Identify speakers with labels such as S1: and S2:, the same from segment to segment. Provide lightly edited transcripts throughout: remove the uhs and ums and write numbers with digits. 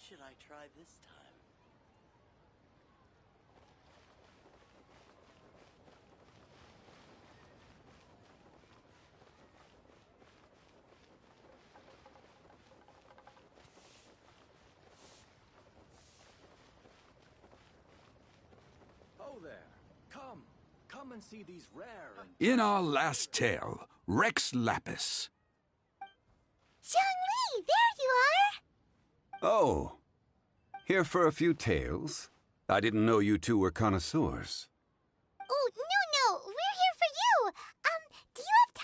S1: should I try this time?
S2: Oh there. Come and see these rare and...
S3: In our last tale, Rex Lapis.
S4: Zhongli, there you are!
S5: Oh. Here for a few tales? I didn't know you two were connoisseurs.
S4: Oh, no, we're here for you! Do you have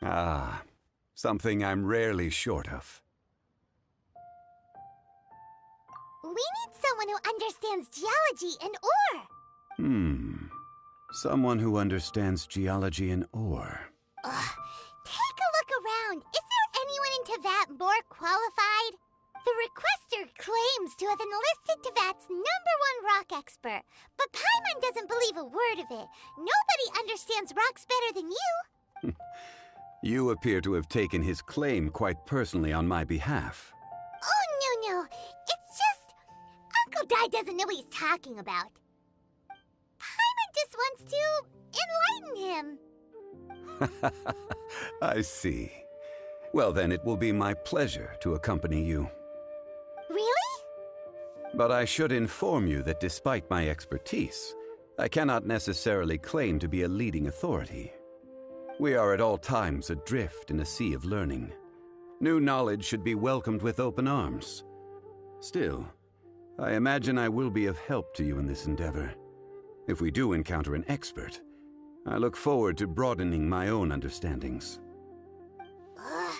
S4: time?
S5: Ah, something I'm rarely short of.
S4: We need someone who understands geology and ore.
S5: Someone who understands geology and ore.
S4: Ugh. Take a look around. Is there anyone in Teyvat more qualified? The requester claims to have enlisted Teyvat's #1 rock expert, but Paimon doesn't believe a word of it. Nobody understands rocks better than you.
S5: You appear to have taken his claim quite personally on my behalf.
S4: Oh, no. It's just... Uncle Dai doesn't know what he's talking about. Paimon just wants to enlighten him.
S5: I see. Well, then it will be my pleasure to accompany you.
S4: Really?
S5: But I should inform you that despite my expertise, I cannot necessarily claim to be a leading authority. We are at all times adrift in a sea of learning. New knowledge should be welcomed with open arms. Still, I imagine I will be of help to you in this endeavor. If we do encounter an expert, I look forward to broadening my own understandings.
S4: Ugh.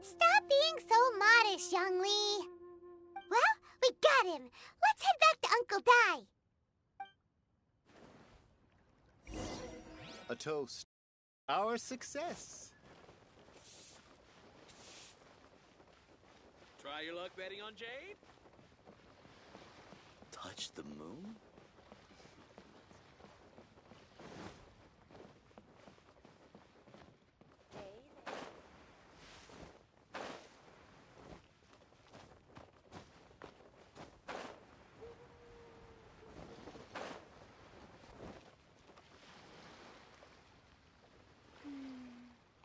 S4: Stop being so modest, Zhongli. Well, we got him. Let's head back to Uncle Dai.
S6: A toast. Our success.
S1: Try your luck betting on Jade? Touch the moon?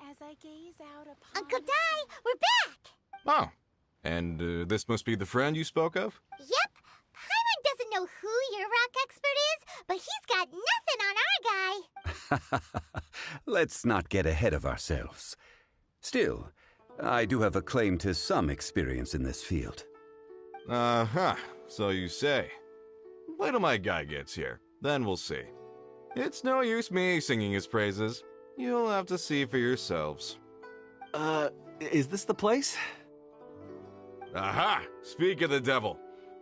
S7: As I gaze out upon...
S4: Uncle Dai, we're back!
S8: Oh, and this must be the friend you spoke of?
S4: Yep. Paimon doesn't know who your rock expert is, but he's got nothing on our guy.
S5: Let's not get ahead of ourselves. Still, I do have a claim to some experience in this field.
S8: Uh-huh, so you say. Wait till my guy gets here, then we'll see. It's no use me singing his praises. You'll have to see for yourselves.
S2: Is this the place?
S8: Aha! Speak of the devil.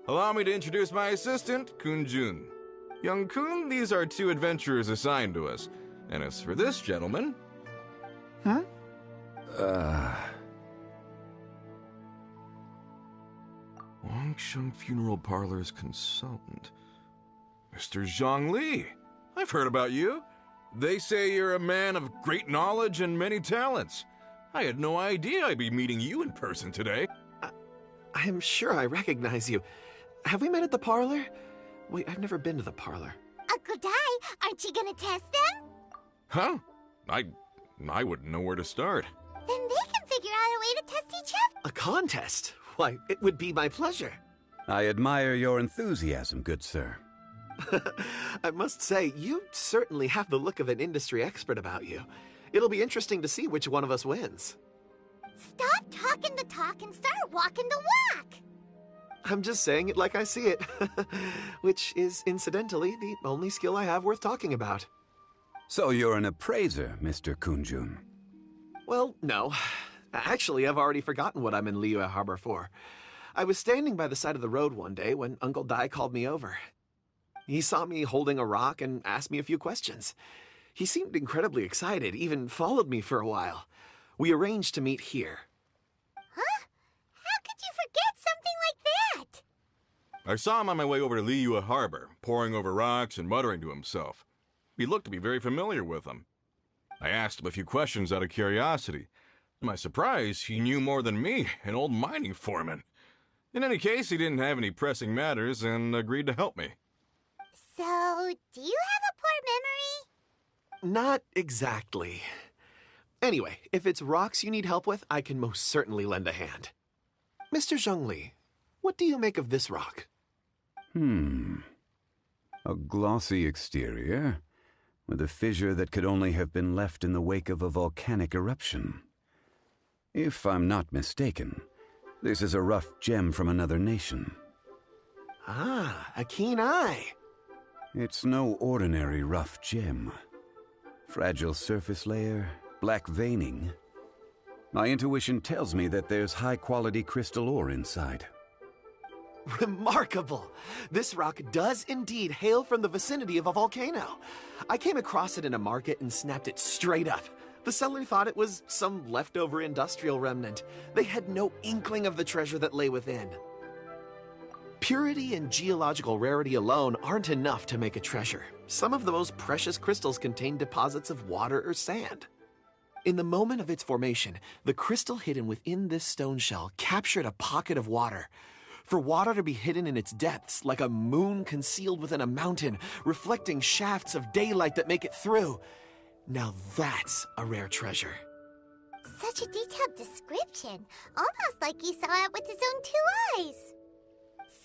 S8: Allow me to introduce my assistant, Kun-jun. Young Kun, these are 2 adventurers assigned to us. And as for this gentleman...
S2: Huh?
S8: Wangsheng Funeral Parlor's consultant. Mr. Zhongli. I've heard about you. They say you're a man of great knowledge and many talents. I had no idea I'd be meeting you in person today.
S2: I'm sure I recognize you. Have we met at the parlor? Wait, I've never been to the parlor.
S4: Uncle Dai, aren't you gonna test them?
S8: Huh? I wouldn't know where to start.
S4: Then they can figure out a way to test each other.
S2: A contest? Why, it would be my pleasure.
S5: I admire your enthusiasm, good sir.
S2: I must say, you certainly have the look of an industry expert about you. It'll be interesting to see which one of us wins.
S4: Stop talking the talk and start walking the walk.
S2: I'm just saying it like I see it, which is, incidentally, the only skill I have worth talking about.
S5: So you're an appraiser, Mr. Kun-jun.
S2: Well, no. Actually, I've already forgotten what I'm in Liyue Harbor for. I was standing by the side of the road one day when Uncle Dai called me over. He saw me holding a rock and asked me a few questions. He seemed incredibly excited, even followed me for a while. We arranged to meet here.
S4: Huh? How could you forget something like that?
S8: I saw him on my way over to Liyue Harbor, poring over rocks and muttering to himself. He looked to be very familiar with them. I asked him a few questions out of curiosity. To my surprise, he knew more than me, an old mining foreman. In any case, he didn't have any pressing matters and agreed to help me.
S4: So, do you have a poor memory?
S2: Not exactly. Anyway, if it's rocks you need help with, I can most certainly lend a hand. Mr. Zhongli, what do you make of this rock?
S5: A glossy exterior, with a fissure that could only have been left in the wake of a volcanic eruption. If I'm not mistaken, this is a rough gem from another nation.
S2: Ah, a keen eye.
S5: It's no ordinary rough gem. Fragile surface layer, black veining. My intuition tells me that there's high-quality crystal ore inside.
S2: Remarkable! This rock does indeed hail from the vicinity of a volcano. I came across it in a market and snapped it straight up. The seller thought it was some leftover industrial remnant. They had no inkling of the treasure that lay within. Purity and geological rarity alone aren't enough to make a treasure. Some of the most precious crystals contain deposits of water or sand. In the moment of its formation, the crystal hidden within this stone shell captured a pocket of water. For water to be hidden in its depths, like a moon concealed within a mountain, reflecting shafts of daylight that make it through. Now that's a rare treasure.
S4: Such a detailed description, almost like he saw it with his own 2 eyes.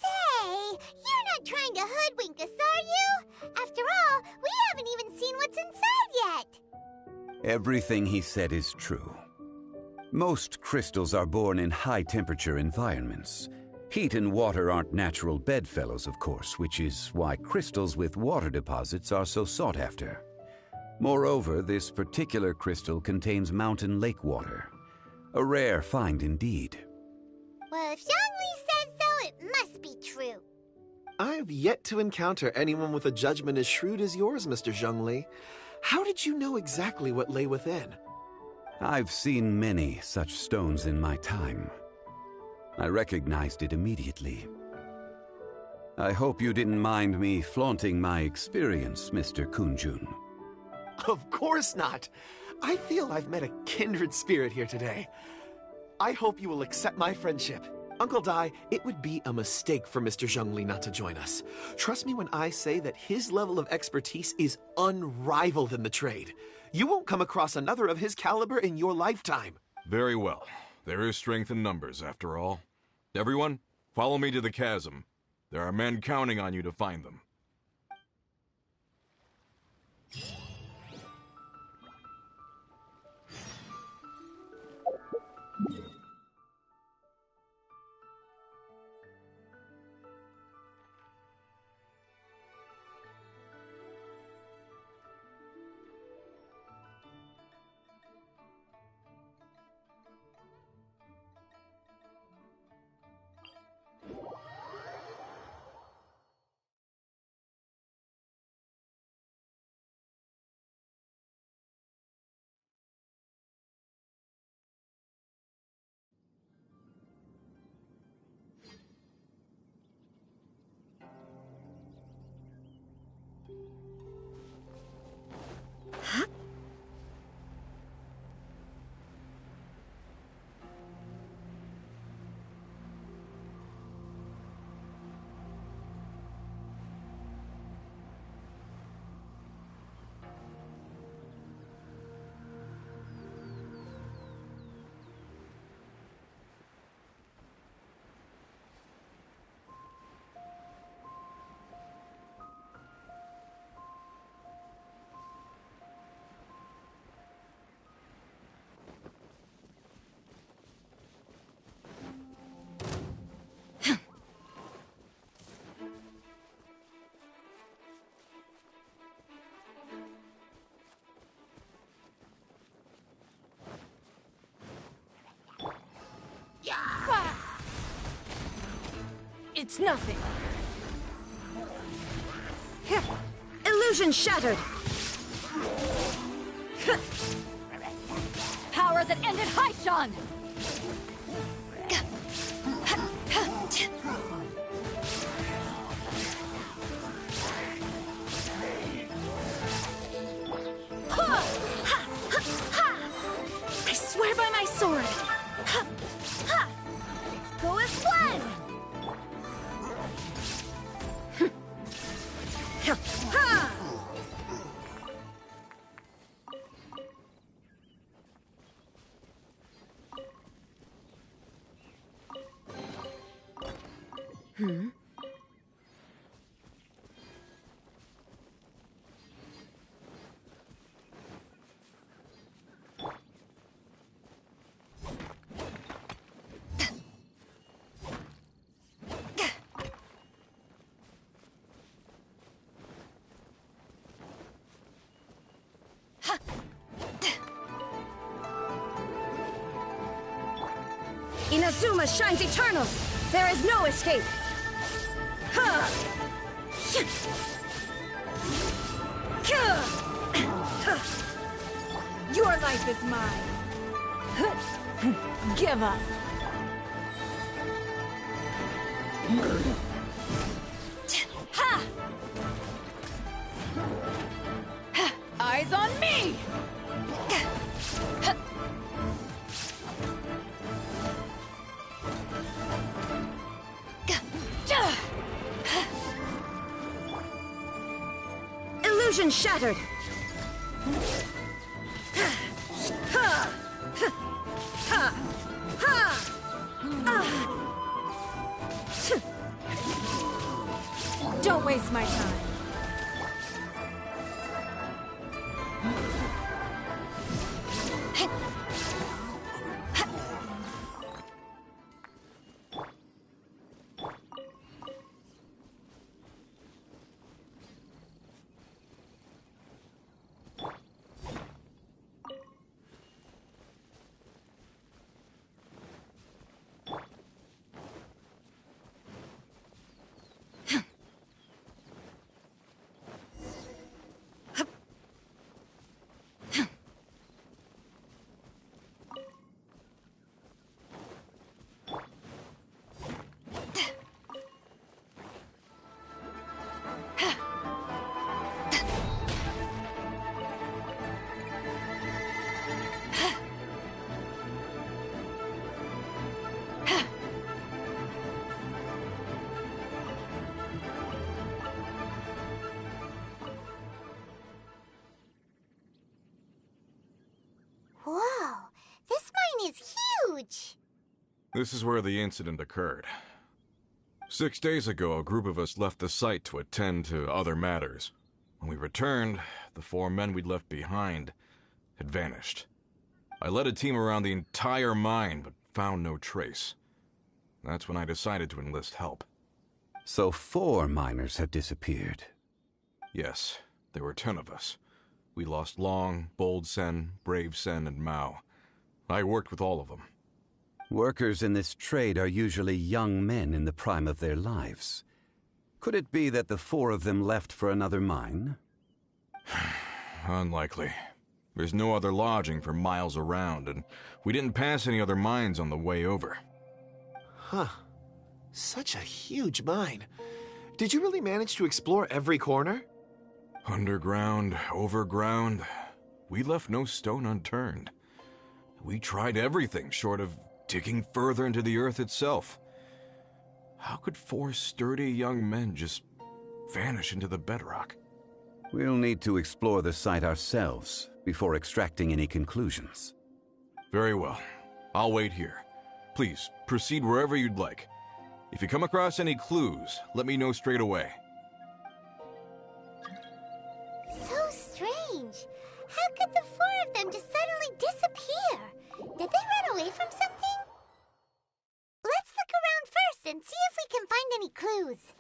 S4: Say, you're not trying to hoodwink us, are you? After all, we haven't even seen what's inside yet.
S5: Everything he said is true. Most crystals are born in high-temperature environments. Heat and water aren't natural bedfellows, of course, which is why crystals with water deposits are so sought after. Moreover, this particular crystal contains mountain lake water. A rare find indeed.
S4: Well, if Zhongli says so, it must be true.
S2: I've yet to encounter anyone with a judgment as shrewd as yours, Mr. Zhongli. How did you know exactly what lay within?
S5: I've seen many such stones in my time. I recognized it immediately. I hope you didn't mind me flaunting my experience, Mr. Kunjun.
S2: Of course not. I feel I've met a kindred spirit here today. I hope you will accept my friendship. Uncle Dai, it would be a mistake for Mr. Zhongli not to join us. Trust me when I say that his level of expertise is unrivaled in the trade. You won't come across another of his caliber in your lifetime.
S8: Very well. There is strength in numbers, after all. Everyone, follow me to the chasm. There are men counting on you to find them.
S7: It's nothing. Illusion shattered. Power that ended Haishan. I swear by my sword. Go as one. Inazuma shines eternal! There is no escape! Ha! Your life is mine! Give up! Ha! Eyes on me! Illusion shattered! Don't waste my time.
S4: Whoa, this mine is huge!
S8: This is where the incident occurred. 6 days ago, a group of us left the site to attend to other matters. When we returned, the 4 men we'd left behind had vanished. I led a team around the entire mine, but found no trace. That's when I decided to enlist help.
S5: So 4 miners had disappeared.
S8: Yes, there were 10 of us. We lost Long, Bold Sen, Brave Sen, and Mao. I worked with all of them.
S5: Workers in this trade are usually young men in the prime of their lives. Could it be that the 4 of them left for another mine?
S8: Unlikely. There's no other lodging for miles around, and we didn't pass any other mines on the way over.
S2: Huh. Such a huge mine. Did you really manage to explore every corner?
S8: Underground, overground, we left no stone unturned. We tried everything short of digging further into the earth itself. How could 4 sturdy young men just vanish into the bedrock?
S5: We'll need to explore the site ourselves before extracting any conclusions.
S8: Very well. I'll wait here. Please, proceed wherever you'd like. If you come across any clues, let me know straight away.
S4: So strange. How could the 4 of them just suddenly disappear? Did they run away from something? Let's look around first and see if we can find any clues.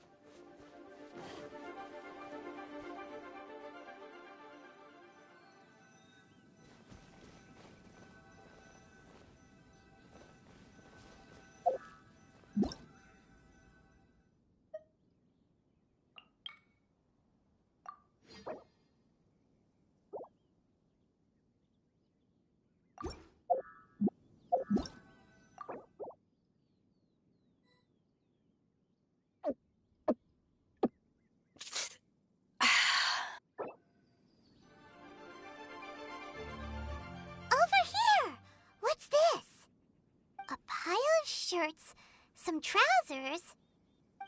S4: Shirts, some trousers.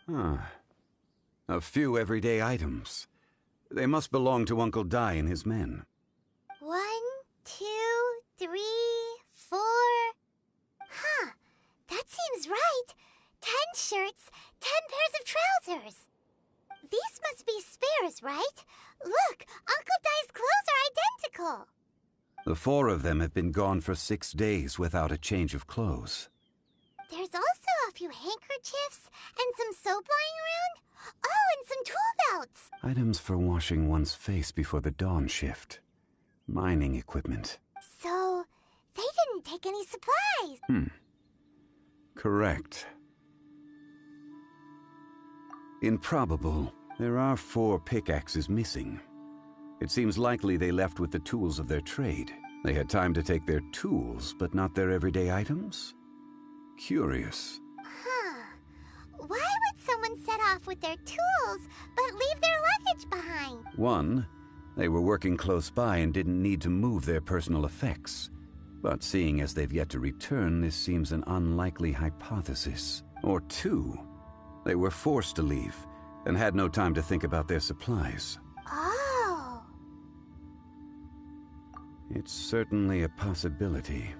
S5: Huh. A few everyday items. They must belong to Uncle Dai and his men.
S4: 1, 2, 3, 4. Huh. That seems right. 10 shirts, 10 pairs answers. These must be spares, right? Look, Uncle Dai's clothes are identical.
S5: The 4 of them have been gone for 6 days without a change of clothes.
S4: There's also a few handkerchiefs and some soap lying around. Oh, and some tool belts.
S5: Items for washing one's face before the dawn shift. Mining equipment.
S4: So, they didn't take any supplies.
S5: Correct. Improbable. There are 4 pickaxes missing. It seems likely they left with the tools of their trade. They had time to take their tools, but not their everyday items? Curious.
S4: Huh. Why would someone set off with their tools, but leave their luggage behind?
S5: 1, they were working close by and didn't need to move their personal effects. But seeing as they've yet to return, this seems an unlikely hypothesis. Or 2, they were forced to leave and had no time to think about their supplies.
S4: Oh.
S5: It's certainly a possibility.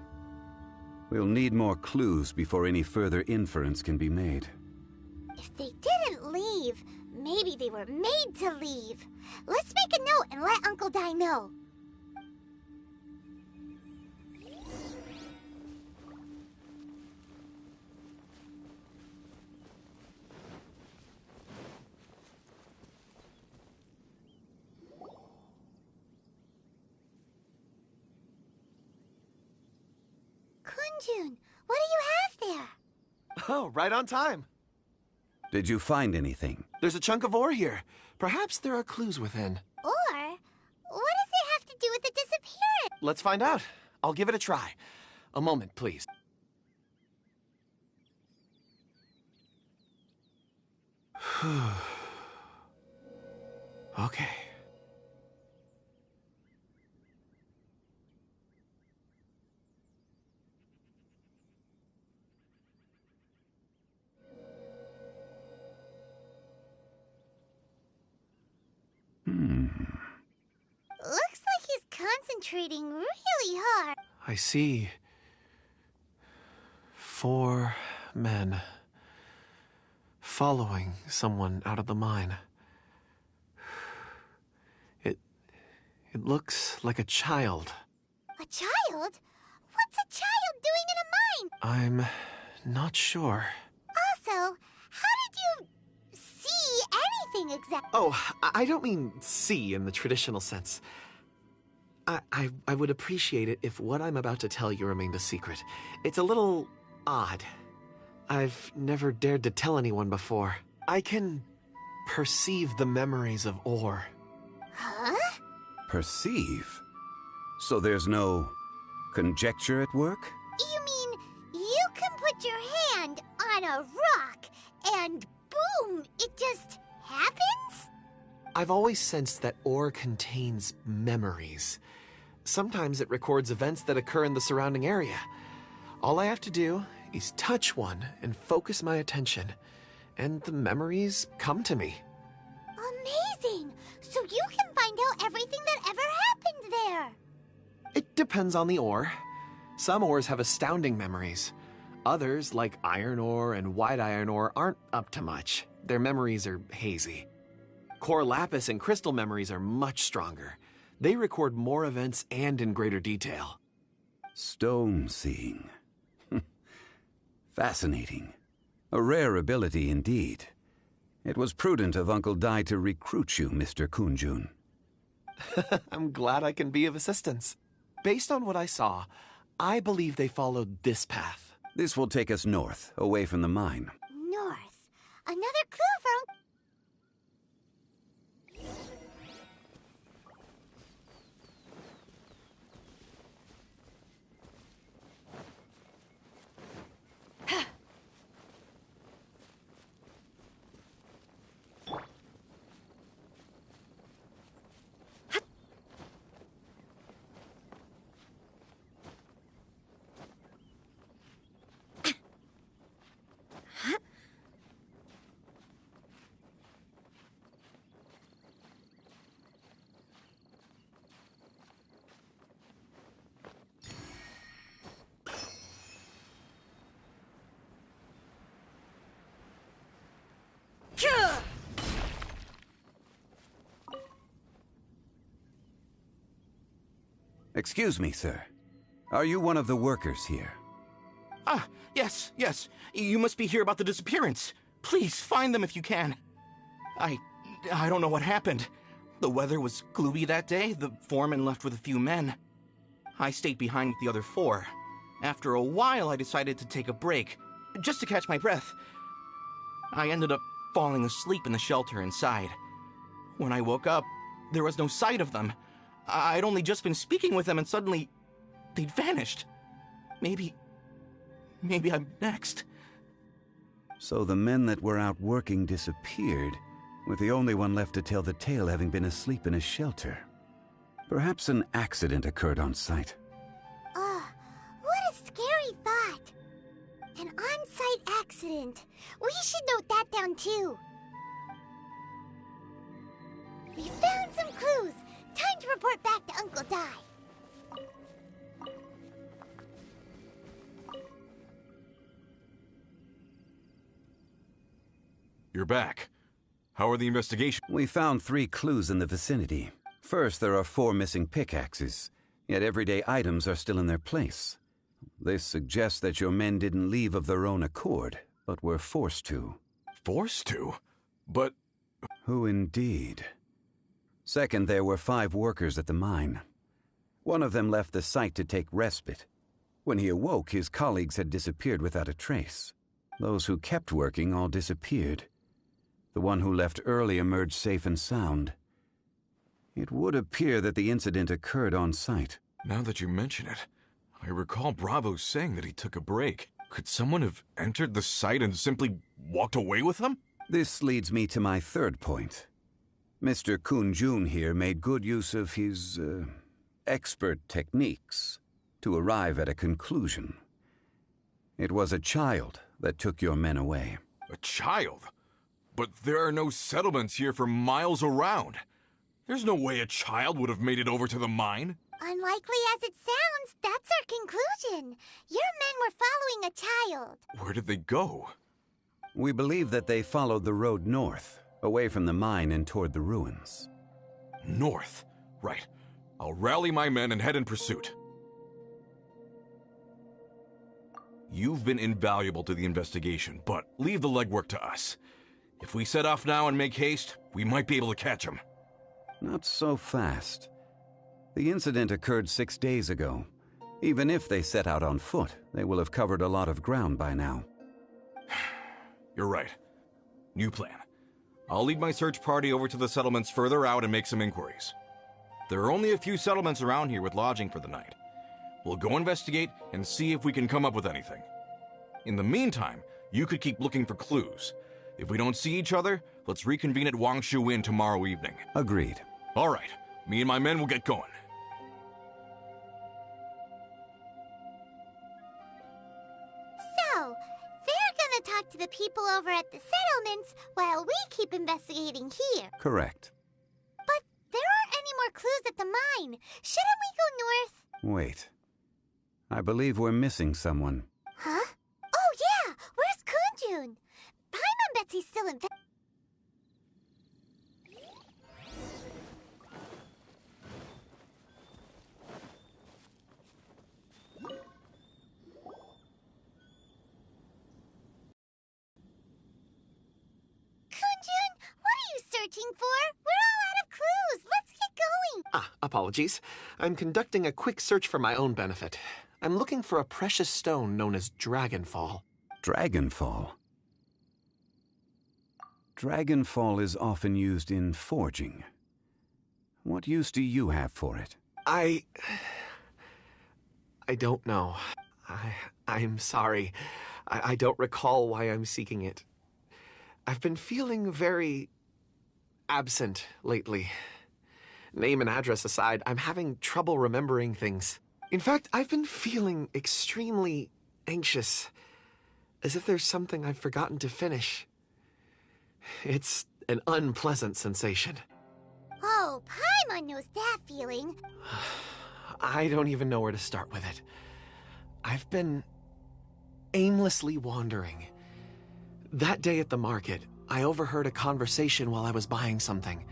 S5: We'll need more clues before any further inference can be made.
S4: If they didn't leave, maybe they were made to leave. Let's make a note and let Uncle Dai know. Kunjun, what do you have there?
S2: Oh, right on time.
S5: Did you find anything?
S2: There's a chunk of ore here. Perhaps there are clues within.
S4: Or, what does it have to do with the disappearance?
S2: Let's find out. I'll give it a try. A moment, please. Okay.
S4: Looks like he's concentrating really hard.
S2: I see 4 men following someone out of the mine. It looks like a child.
S4: A child? What's a child doing in a mine?
S2: I'm not sure.
S4: Also, how did you see anything exactly?
S2: Oh, I don't mean see in the traditional sense. I would appreciate it if what I'm about to tell you remained a secret. It's a little odd. I've never dared to tell anyone before. I can perceive the memories of ore.
S4: Huh?
S5: Perceive? So there's no conjecture at work?
S4: You mean you can put your hand on a rock and boom, it just happens?
S2: I've always sensed that ore contains memories. Sometimes it records events that occur in the surrounding area. All I have to do is touch one and focus my attention, and the memories come to me.
S4: Amazing! So you can find out everything that ever happened there.
S2: It depends on the ore. Some ores have astounding memories. Others, like iron ore and white iron ore, aren't up to much. Their memories are hazy. Core lapis and crystal memories are much stronger. They record more events and in greater detail.
S5: Stone seeing. Fascinating. A rare ability indeed. It was prudent of Uncle Dai to recruit you, Mr. Kunjun.
S2: I'm glad I can be of assistance. Based on what I saw, I believe they followed this path.
S5: This will take us north, away from the mine.
S4: North. Another clue for Uncle...
S5: Excuse me, sir. Are you one of the workers here?
S9: Ah, yes. You must be here about the disappearance. Please, find them if you can. I don't know what happened. The weather was gloomy that day. The foreman left with a few men. I stayed behind with the other 4. After a while, I decided to take a break, just to catch my breath. I ended up falling asleep in the shelter inside. When I woke up, there was no sight of them. I'd only just been speaking with them and suddenly they'd vanished. Maybe I'm next.
S5: So the men that were out working disappeared, with the only one left to tell the tale having been asleep in a shelter. Perhaps an accident occurred on site.
S4: What a scary thought. An on-site accident. We should note that down too. We found some clues. Time to report back to Uncle Di.
S8: You're back. How are the investigations?
S5: We found 3 clues in the vicinity. First, there are 4 missing pickaxes, yet everyday items are still in their place. This suggests that your men didn't leave of their own accord, but were forced to.
S8: Forced to? But...
S5: Who indeed? Second, there were 5 workers at the mine. One of them left the site to take respite. When he awoke, his colleagues had disappeared without a trace. Those who kept working all disappeared. The one who left early emerged safe and sound. It would appear that the incident occurred on site.
S8: Now that you mention it, I recall Bravo saying that he took a break. Could someone have entered the site and simply walked away with him?
S5: This leads me to my third point. Mr. Kun-jun here made good use of his, expert techniques to arrive at a conclusion. It was a child that took your men away.
S8: A child? But there are no settlements here for miles around. There's no way a child would have made it over to the mine.
S4: Unlikely as it sounds, that's our conclusion. Your men were following a child.
S8: Where did they go?
S5: We believe that they followed the road north, away from the mine and toward the ruins.
S8: North? Right. I'll rally my men and head in pursuit. You've been invaluable to the investigation, but leave the legwork to us. If we set off now and make haste, we might be able to catch them.
S5: Not so fast. The incident occurred 6 days ago. Even if they set out on foot, they will have covered a lot of ground by now.
S8: You're right. New plan. I'll lead my search party over to the settlements further out and make some inquiries. There are only a few settlements around here with lodging for the night. We'll go investigate and see if we can come up with anything. In the meantime, you could keep looking for clues. If we don't see each other, let's reconvene at Wangshu Inn tomorrow evening.
S5: Agreed.
S8: All right. Me and my men will get going.
S4: So, they're gonna talk to the people over at the settlements while we keep investigating here.
S5: Correct.
S4: But there aren't any more clues at the mine. Shouldn't we go north?
S5: Wait. I believe we're missing someone.
S4: Huh? Oh yeah! Where's Kunjun? Paimon bets he's still in... searching for? We're all out of clues. Let's get going.
S2: Apologies. I'm conducting a quick search for my own benefit. I'm looking for a precious stone known as Dragonfall.
S5: Dragonfall? Dragonfall is often used in forging. What use do you have for it?
S2: I don't know. I'm sorry. I don't recall why I'm seeking it. I've been feeling very absent lately. Name and address aside, I'm having trouble remembering things. In fact, I've been feeling extremely anxious, as if there's something I've forgotten to finish. It's an unpleasant sensation.
S4: Oh, Paimon knows that feeling.
S2: I don't even know where to start with it. I've been aimlessly wandering. That day at the market, I overheard a conversation while I was buying something.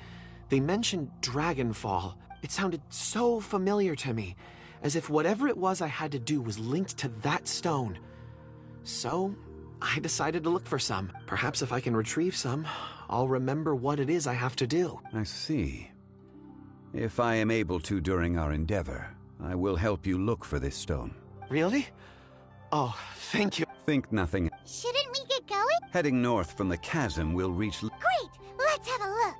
S2: They mentioned Dragonfall. It sounded so familiar to me, as if whatever it was I had to do was linked to that stone. So, I decided to look for some. Perhaps if I can retrieve some, I'll remember what it is I have to do.
S5: I see. If I am able to during our endeavor, I will help you look for this stone.
S2: Really? Oh, thank you.
S5: Think nothing.
S4: Shouldn't we get going?
S5: Heading north from the chasm, we'll reach...
S4: Great! Let's have a look.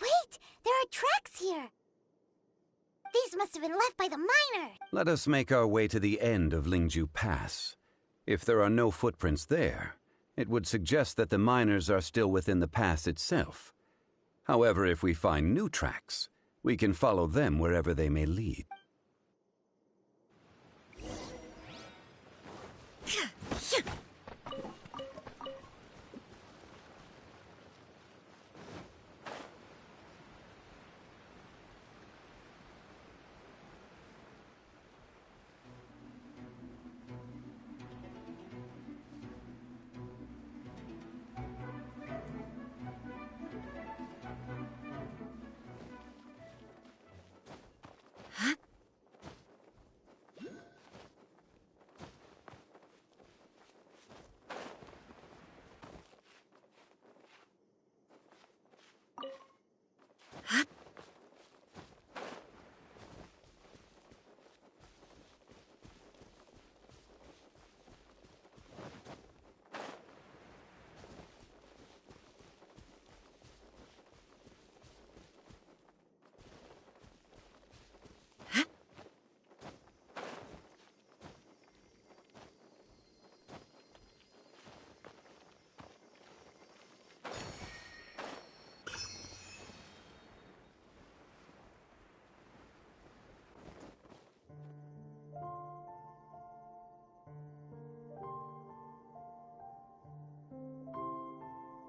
S4: Wait! There are tracks here! These must have been left by the miner!
S5: Let us make our way to the end of Lingju Pass. If there are no footprints there, it would suggest that the miners are still within the pass itself. However, if we find new tracks, we can follow them wherever they may lead.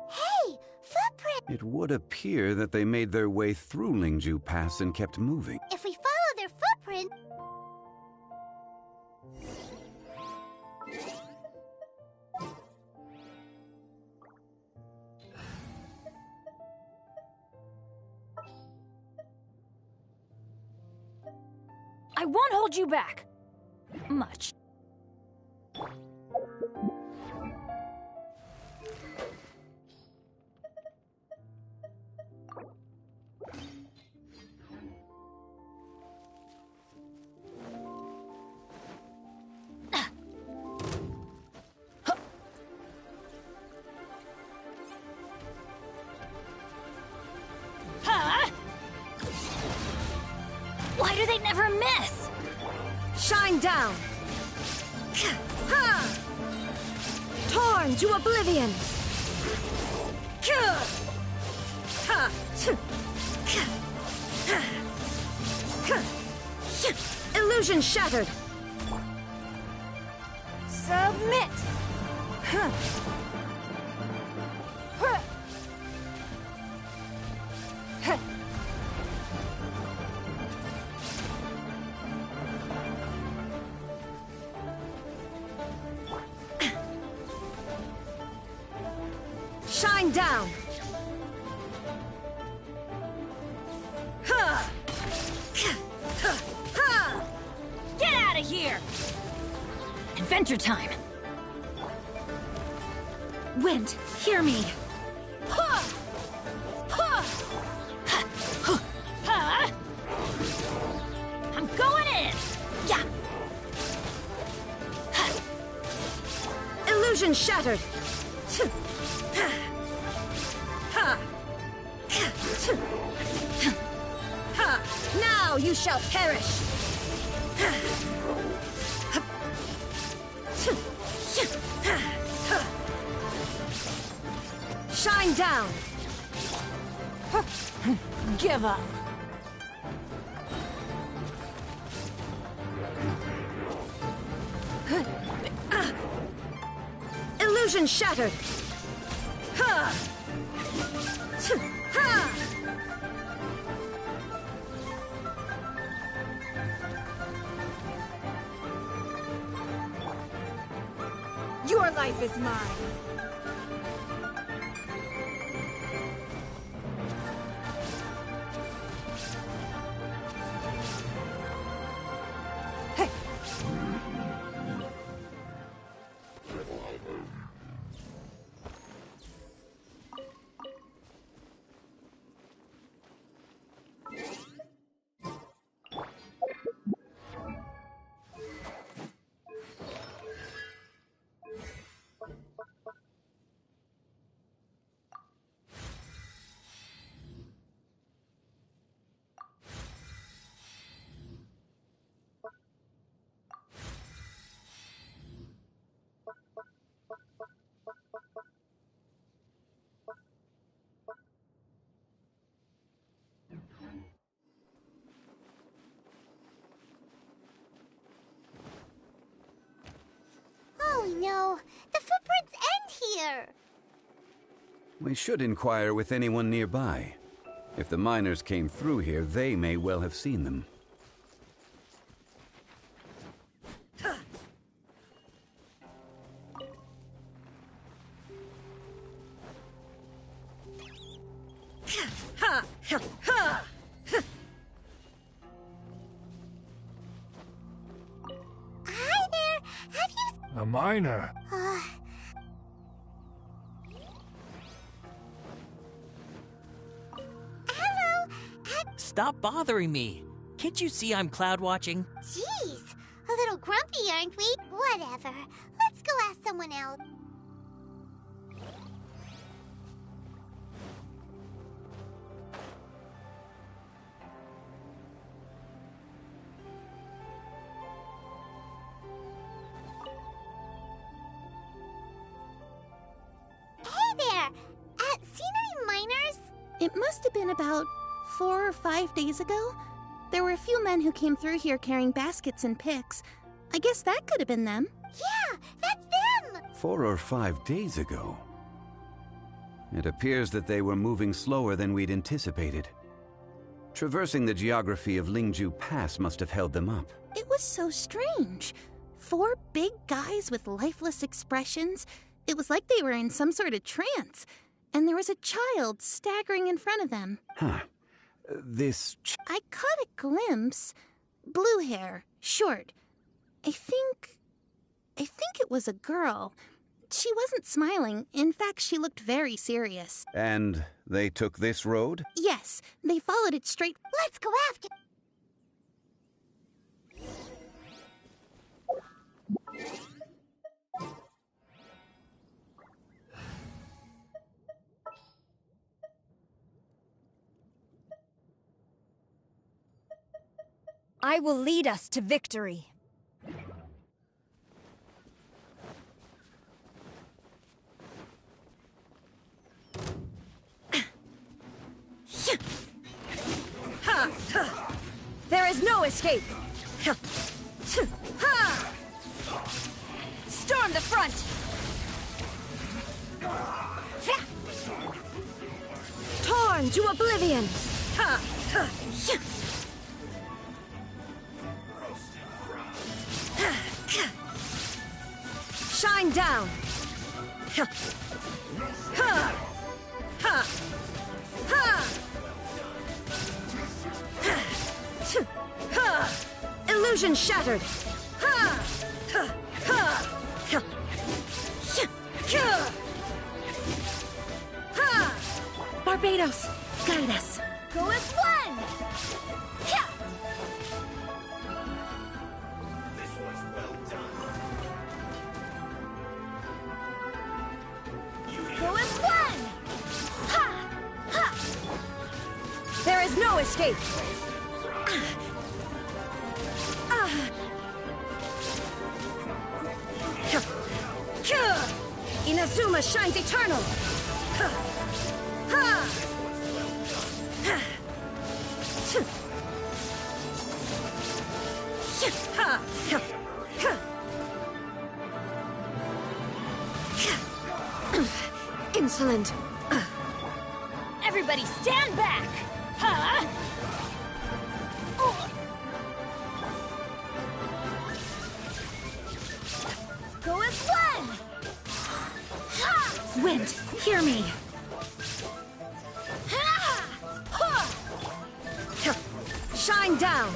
S4: Hey! Footprint!
S5: It would appear that they made their way through Lingju Pass and kept moving.
S4: If we follow their footprint...
S7: I won't hold you back. Much. Why do they never miss?
S10: Shine down! Ha! Torn to oblivion! Ha! Illusion shattered!
S7: Submit!
S10: Shine down!
S7: Get out of here! Adventure time! Wind, hear me! I'm going in! Yeah!
S10: Illusion shattered! Now you shall perish! Shine down!
S7: Give up.
S10: Illusion shattered! Ha! Ha!
S7: Your life is mine.
S4: Oh no, the footprints end here.
S5: We should inquire with anyone nearby. If the miners came through here, they may well have seen them.
S4: Hi there, have you...
S11: A miner.
S4: Hello,
S1: Stop bothering me. Can't you see I'm cloud watching?
S4: Jeez, a little grumpy, aren't we? Whatever. Let's go ask someone else. Hey there! Seen any miners?
S12: It must have been about 4 or 5 days ago. There were a few men who came through here carrying baskets and picks. I guess that could have been them.
S4: Yeah, that's them!
S5: 4 or 5 days ago. It appears that they were moving slower than we'd anticipated. Traversing the geography of Lingju Pass must have held them up.
S12: It was so strange. 4 big guys with lifeless expressions. It was like they were in some sort of trance. And there was a child staggering in front of them.
S5: Huh.
S12: I caught a glimpse. Blue hair, short. I think it was a girl. She wasn't smiling. In fact, she looked very serious.
S5: And they took this road?
S12: Yes, they followed it straight.
S4: Let's go after...
S7: I will lead us to victory. There is no escape. Storm the front. Torn to oblivion. Shine down! Illusion shattered!
S12: Barbados, guide us.
S7: Go as one! Go as one! Ha! Ha! There is no escape!
S10: Inazuma shines eternal! Insolent!
S7: Everybody stand back! Huh? Go as one!
S10: Wind, hear me! Shine down!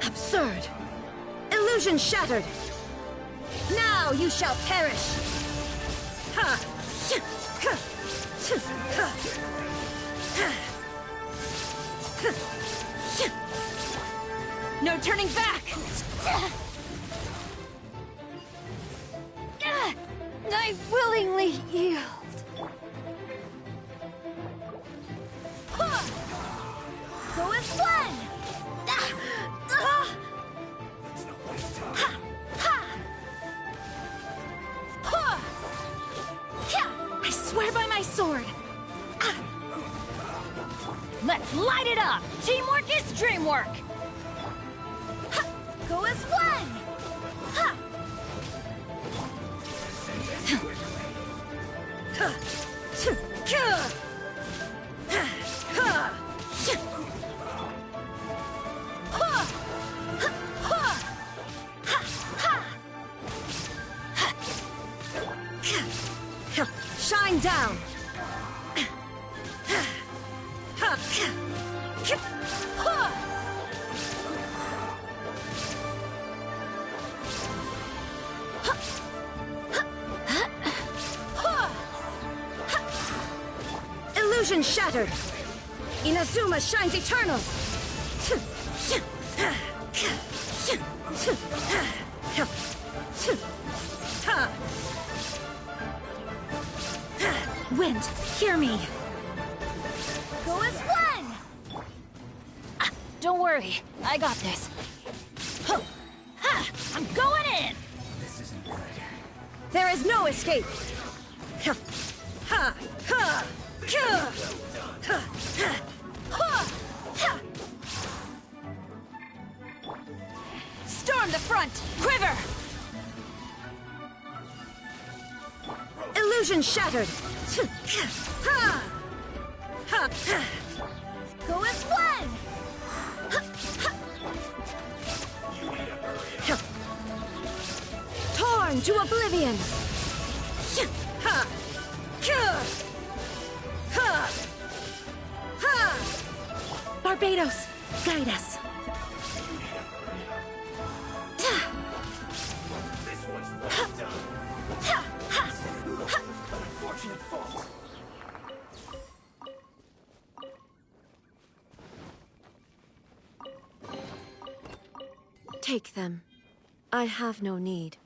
S10: Absurd! Illusion shattered! Now you shall perish!
S7: No turning back! I willingly yield. Go as one!
S10: I swear by my sword!
S7: Let's light it up! Teamwork is dreamwork! Go as one!
S10: Shine down! Illusion shattered! Inazuma shines eternal! Wind, hear me!
S7: Go as one! Don't worry, I got this. I'm going in!
S10: There is no escape!
S7: Storm the front! Quiver!
S10: Illusion shattered!
S7: Go as one!
S10: Torn to oblivion! Barbados, guide us! Take them. I have no need.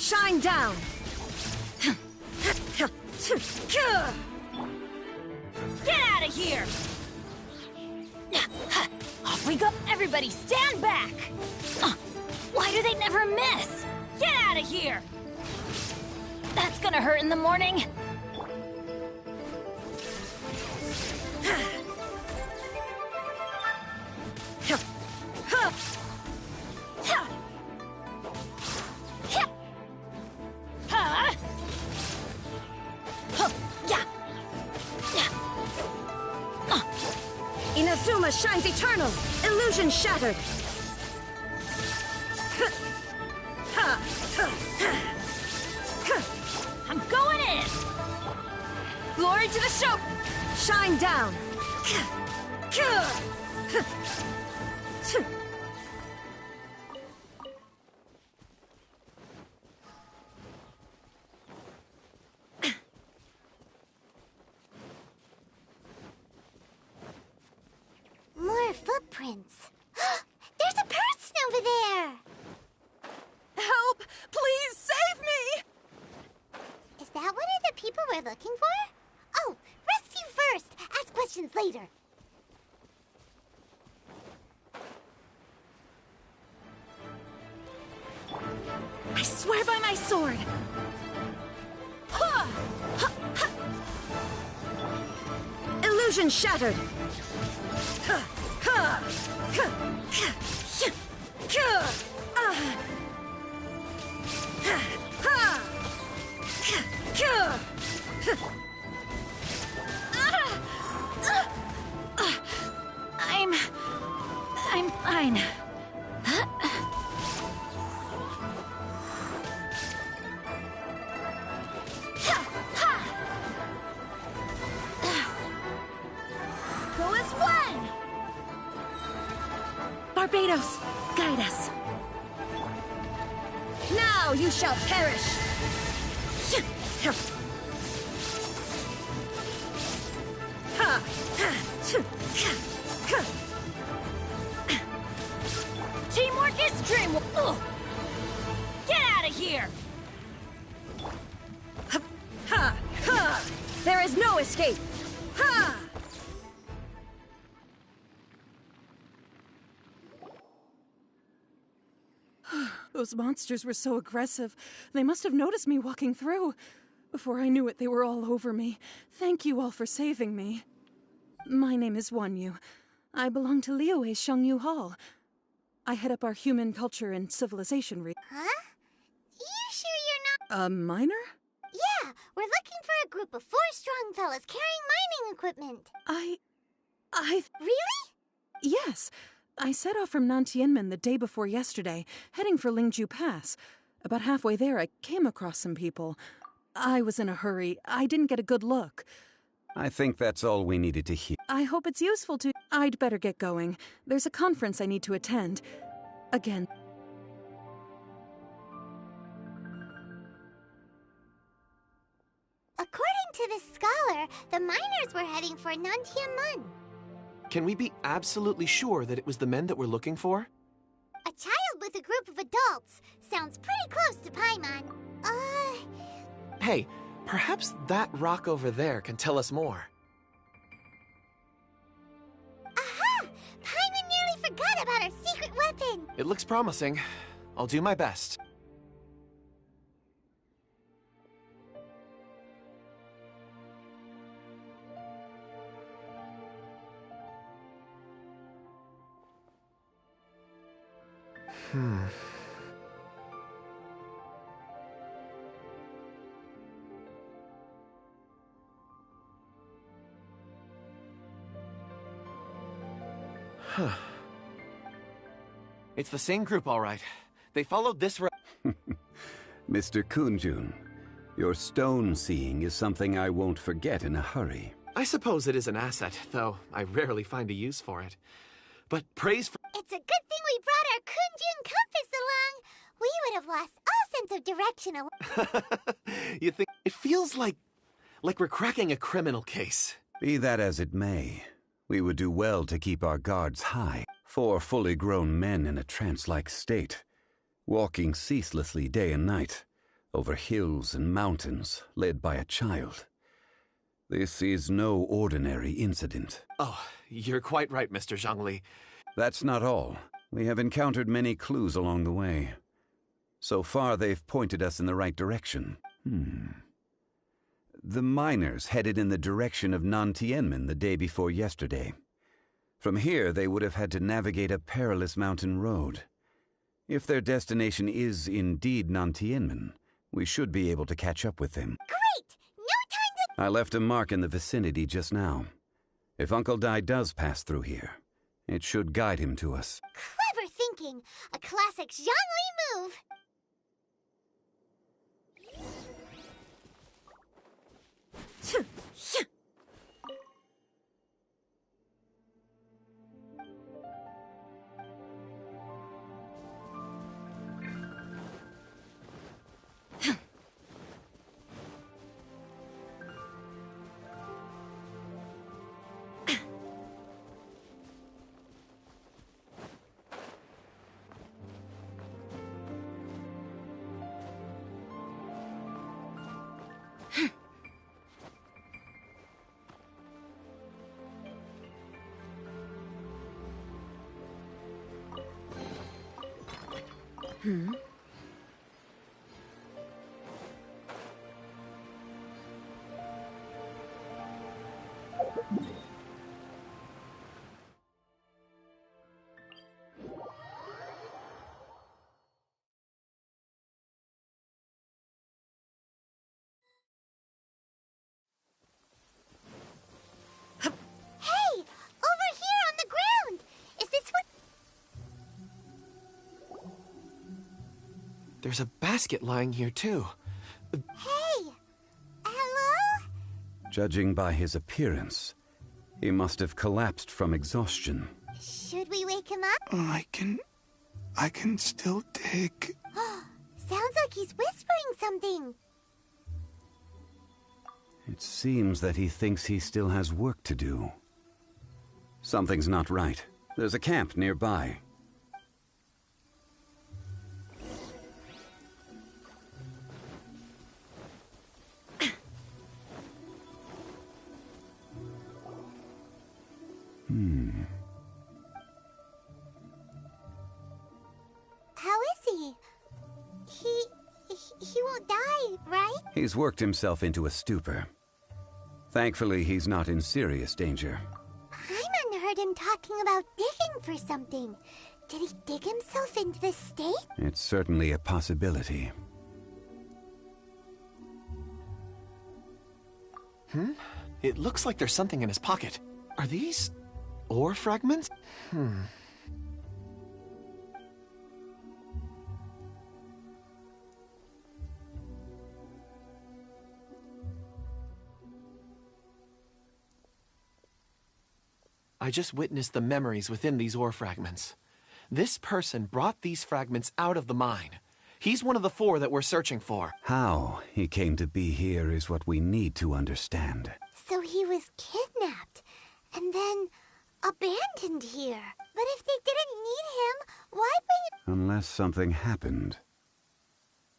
S7: Shine down!
S11: Get out of here! Off we go! Everybody stand back! Why do they never miss? Get out of here! That's gonna hurt in the morning.
S7: Inazuma shines eternal! Illusion shattered!
S11: I'm going in! Glory to the show!
S7: Shine down!
S4: More footprints. There's a person over there!
S7: Help! Please save me!
S4: Is that one of the people we're looking for? Oh, rescue first! Ask questions later.
S7: I swear by my sword! Illusion shattered!
S11: I'm fine.
S7: Go as one! Barbados, guide us. Now you shall perish!
S11: Teamwork is dream. Ugh. Get out of here!
S7: There is no escape! Ha!
S13: Those monsters were so aggressive. They must have noticed me walking through. Before I knew it, they were all over me. Thank you all for saving me. My name is Wanyu. I belong to Liyue's Shengyu Hall. I head up our human culture and civilization
S4: Huh? You sure you're not...
S13: A miner?
S4: Yeah, we're looking for a group of 4 strong fellas carrying mining equipment. Really?
S13: Yes. I set off from Nantianmen the day before yesterday, heading for Lingju Pass. About halfway there, I came across some people. I was in a hurry. I didn't get a good look.
S5: I think that's all we needed to hear.
S13: I hope it's useful to... I'd better get going. There's a conference I need to attend. Again.
S4: According to this scholar, the miners were heading for Nantianmen.
S2: Can we be absolutely sure that it was the men that we're looking for?
S4: A child with a group of adults. Sounds pretty close to Paimon.
S2: Hey, perhaps that rock over there can tell us more.
S4: Aha! Paimon nearly forgot about our secret weapon.
S2: It looks promising. I'll do my best. Huh. It's the same group, all right. They followed this road.
S5: Mr. Kunjun, your stone seeing is something I won't forget in a hurry.
S2: I suppose it is an asset, though I rarely find a use for it. But praise for...
S4: It's a good thing we brought our Kunjun compass along. We would have lost all sense of direction.
S2: You think... It feels like we're cracking a criminal case.
S5: Be that as it may, we would do well to keep our guards high. 4 fully grown men in a trance-like state, walking ceaselessly day and night, over hills and mountains, led by a child. This is no ordinary incident.
S2: Oh, you're quite right, Mr. Zhongli.
S5: That's not all. We have encountered many clues along the way. So far, they've pointed us in the right direction. The miners headed in the direction of Nantianmen the day before yesterday. From here, they would have had to navigate a perilous mountain road. If their destination is indeed Nantianmen, we should be able to catch up with them.
S4: Great! No time to...
S5: I left a mark in the vicinity just now. If Uncle Dai does pass through here, it should guide him to us.
S4: Clever thinking! A classic Zhongli move!
S2: There's a basket lying here, too.
S4: Hey! Hello?
S5: Judging by his appearance, he must have collapsed from exhaustion.
S4: Should we wake him up?
S14: I can still dig.
S4: Sounds like he's whispering something.
S5: It seems that he thinks he still has work to do. Something's not right. There's a camp nearby.
S4: How is he? He won't die, right?
S5: He's worked himself into a stupor. Thankfully, he's not in serious danger.
S4: Paimon heard him talking about digging for something. Did he dig himself into this state?
S5: It's certainly a possibility.
S2: It looks like there's something in his pocket. Are these ore fragments? I just witnessed the memories within these ore fragments. This person brought these fragments out of the mine. He's one of the 4 that we're searching for.
S5: How he came to be here is what we need to understand.
S4: So he was kidnapped, and then abandoned here. But if they didn't need him, why would...
S5: Unless something happened.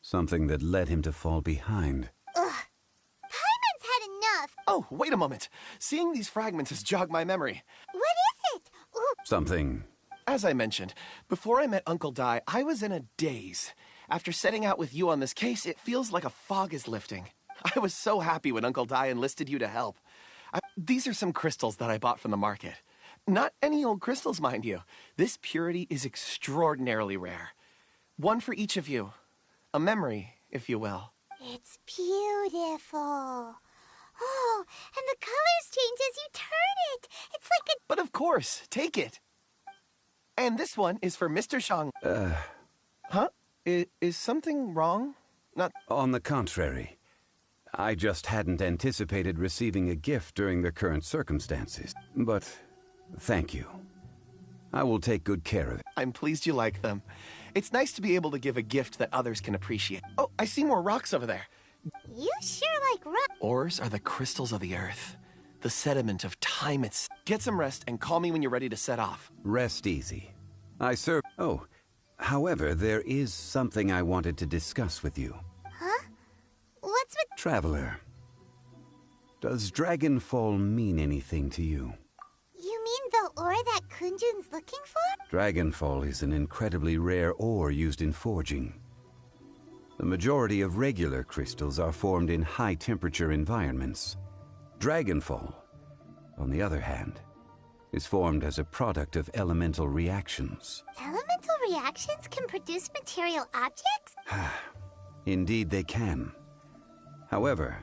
S5: Something that led him to fall behind.
S4: Ugh. Paimon's had enough.
S2: Oh, wait a moment. Seeing these fragments has jogged my memory.
S4: What is it? Ooh.
S5: Something.
S2: As I mentioned, before I met Uncle Dai, I was in a daze. After setting out with you on this case, it feels like a fog is lifting. I was so happy when Uncle Dai enlisted you to help. These are some crystals that I bought from the market. Not any old crystals, mind you. This purity is extraordinarily rare. One for each of you. A memory, if you will.
S4: It's beautiful. Oh, and the colors change as you turn it. It's like a...
S2: But of course, take it. And this one is for Mr. Shang. Huh? Is something wrong? Not...
S5: On the contrary. I just hadn't anticipated receiving a gift during the current circumstances. But thank you. I will take good care of it.
S2: I'm pleased you like them. It's nice to be able to give a gift that others can appreciate. Oh, I see more rocks over there.
S4: You sure like rock.
S2: Ores are the crystals of the earth. The sediment of time. Get some rest and call me when you're ready to set off.
S5: Rest easy. I serve... Oh, however, there is something I wanted to discuss with you.
S4: Huh?
S5: Traveler, does Dragonfall mean anything to you?
S4: You mean the ore that Kunjun's looking for?
S5: Dragonfall is an incredibly rare ore used in forging. The majority of regular crystals are formed in high-temperature environments. Dragonfall, on the other hand, is formed as a product of elemental reactions.
S4: Elemental reactions can produce material objects?
S5: Indeed they can. However,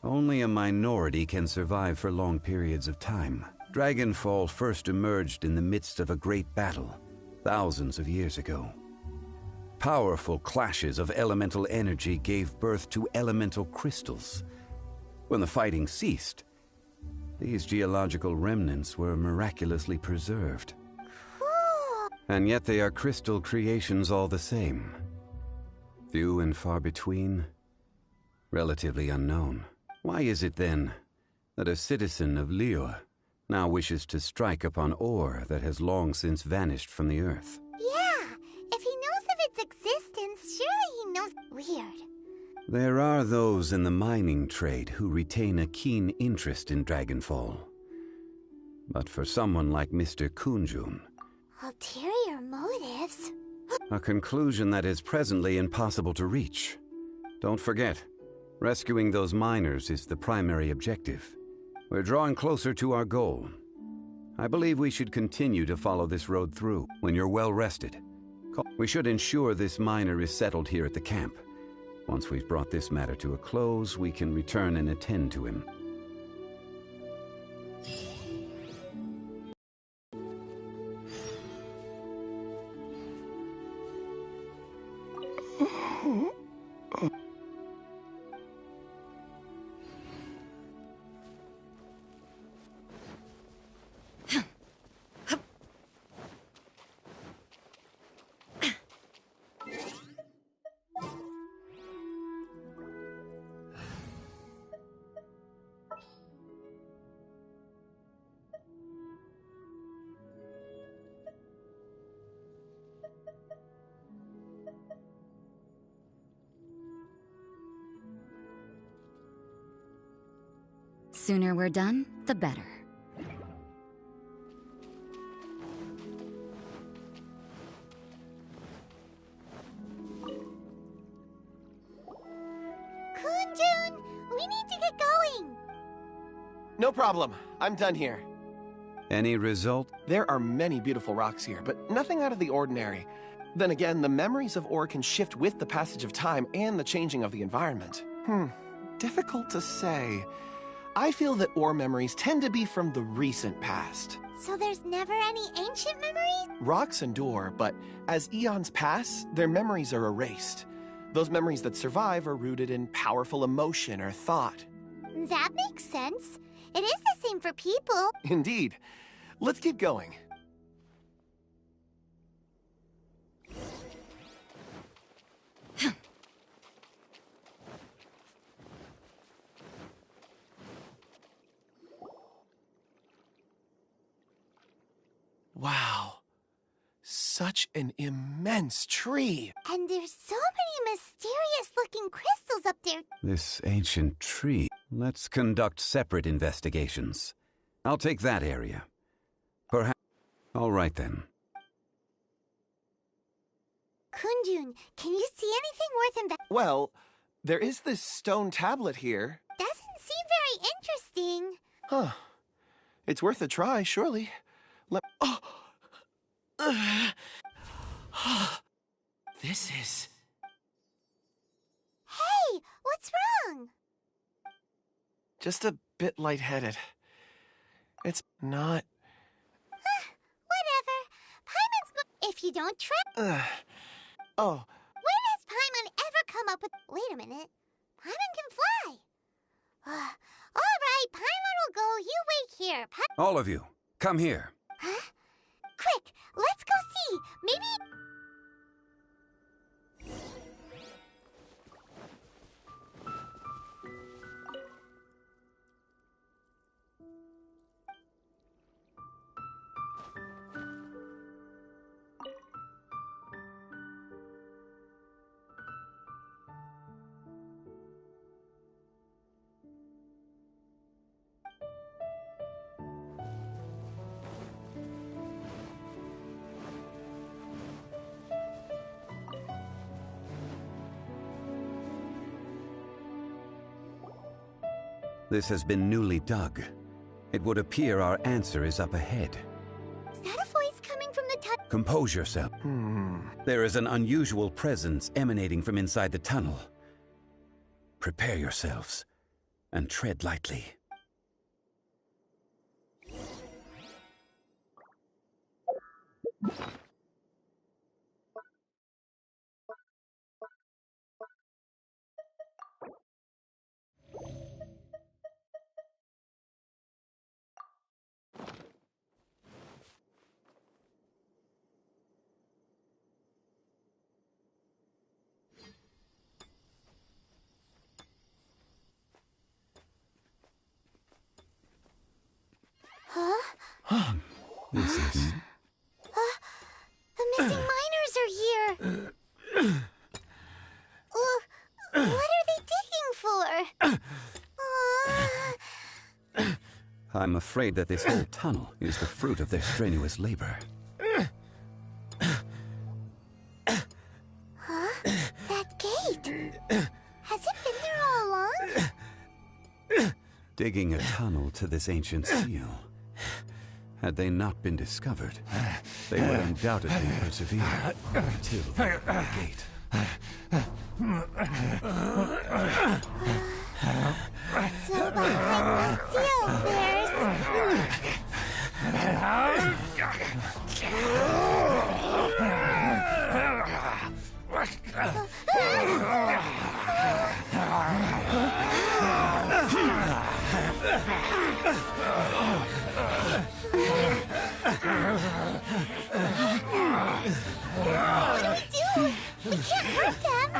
S5: only a minority can survive for long periods of time. Dragonfall first emerged in the midst of a great battle, thousands of years ago. Powerful clashes of elemental energy gave birth to elemental crystals. When the fighting ceased, these geological remnants were miraculously preserved. And yet they are crystal creations all the same. Few and far between, relatively unknown. Why is it then that a citizen of Liyue now wishes to strike upon ore that has long since vanished from the earth?
S4: Yeah, if he knows of its existence, surely he knows. Weird.
S5: There are those in the mining trade who retain a keen interest in Dragonfall. But for someone like Mr. Kunjun,
S4: Ulterior motives?
S5: a conclusion that is presently impossible to reach. Don't forget, rescuing those miners is the primary objective. We're drawing closer to our goal. I believe we should continue to follow this road through. When you're well rested, we should ensure this miner is settled here at the camp. Once we've brought this matter to a close, we can return and attend to him.
S15: Sooner we're done, the better.
S4: Kunjun, we need to get going.
S2: No problem. I'm done here.
S5: Any result?
S2: There are many beautiful rocks here, but nothing out of the ordinary. Then again, the memories of ore can shift with the passage of time and the changing of the environment. Difficult to say. I feel that ore memories tend to be from the recent past.
S4: So there's never any ancient memories?
S2: Rocks endure, but as eons pass, their memories are erased. Those memories that survive are rooted in powerful emotion or thought.
S4: That makes sense. It is the same for people.
S2: Indeed. Let's keep going. Wow. Such an immense tree.
S4: And there's so many mysterious-looking crystals up there.
S5: This ancient tree. Let's conduct separate investigations. I'll take that area. Perhaps. All right then.
S4: Kunjun, can you see anything worth investigating?
S2: Well, there is this stone tablet here.
S4: Doesn't seem very interesting.
S2: Huh. It's worth a try, surely. This is...
S4: Hey, what's wrong?
S2: just a bit lightheaded. It's not...
S4: Whatever. Paimon's if you don't try...
S2: Oh.
S4: When has Paimon ever come up with... Wait a minute. Paimon can fly. All right, Paimon will go. You wait here.
S5: All of you, come here.
S4: Huh? Quick, let's go see. Maybe...
S5: This has been newly dug. It would appear our answer is up ahead.
S4: Is that a voice coming from the tunnel?
S5: Compose yourself. There is an unusual presence emanating from inside the tunnel. Prepare yourselves, and tread lightly.
S4: Huh?
S5: This is...
S4: The missing miners are here! What are they digging for?
S5: I'm afraid that this whole tunnel is the fruit of their strenuous labor.
S4: Huh? That gate! Has it been there all along?
S5: Digging a tunnel to this ancient seal. Had they not been discovered, they would undoubtedly persevere until the gate.
S4: So behind the seal, What do we do? We can't hurt them!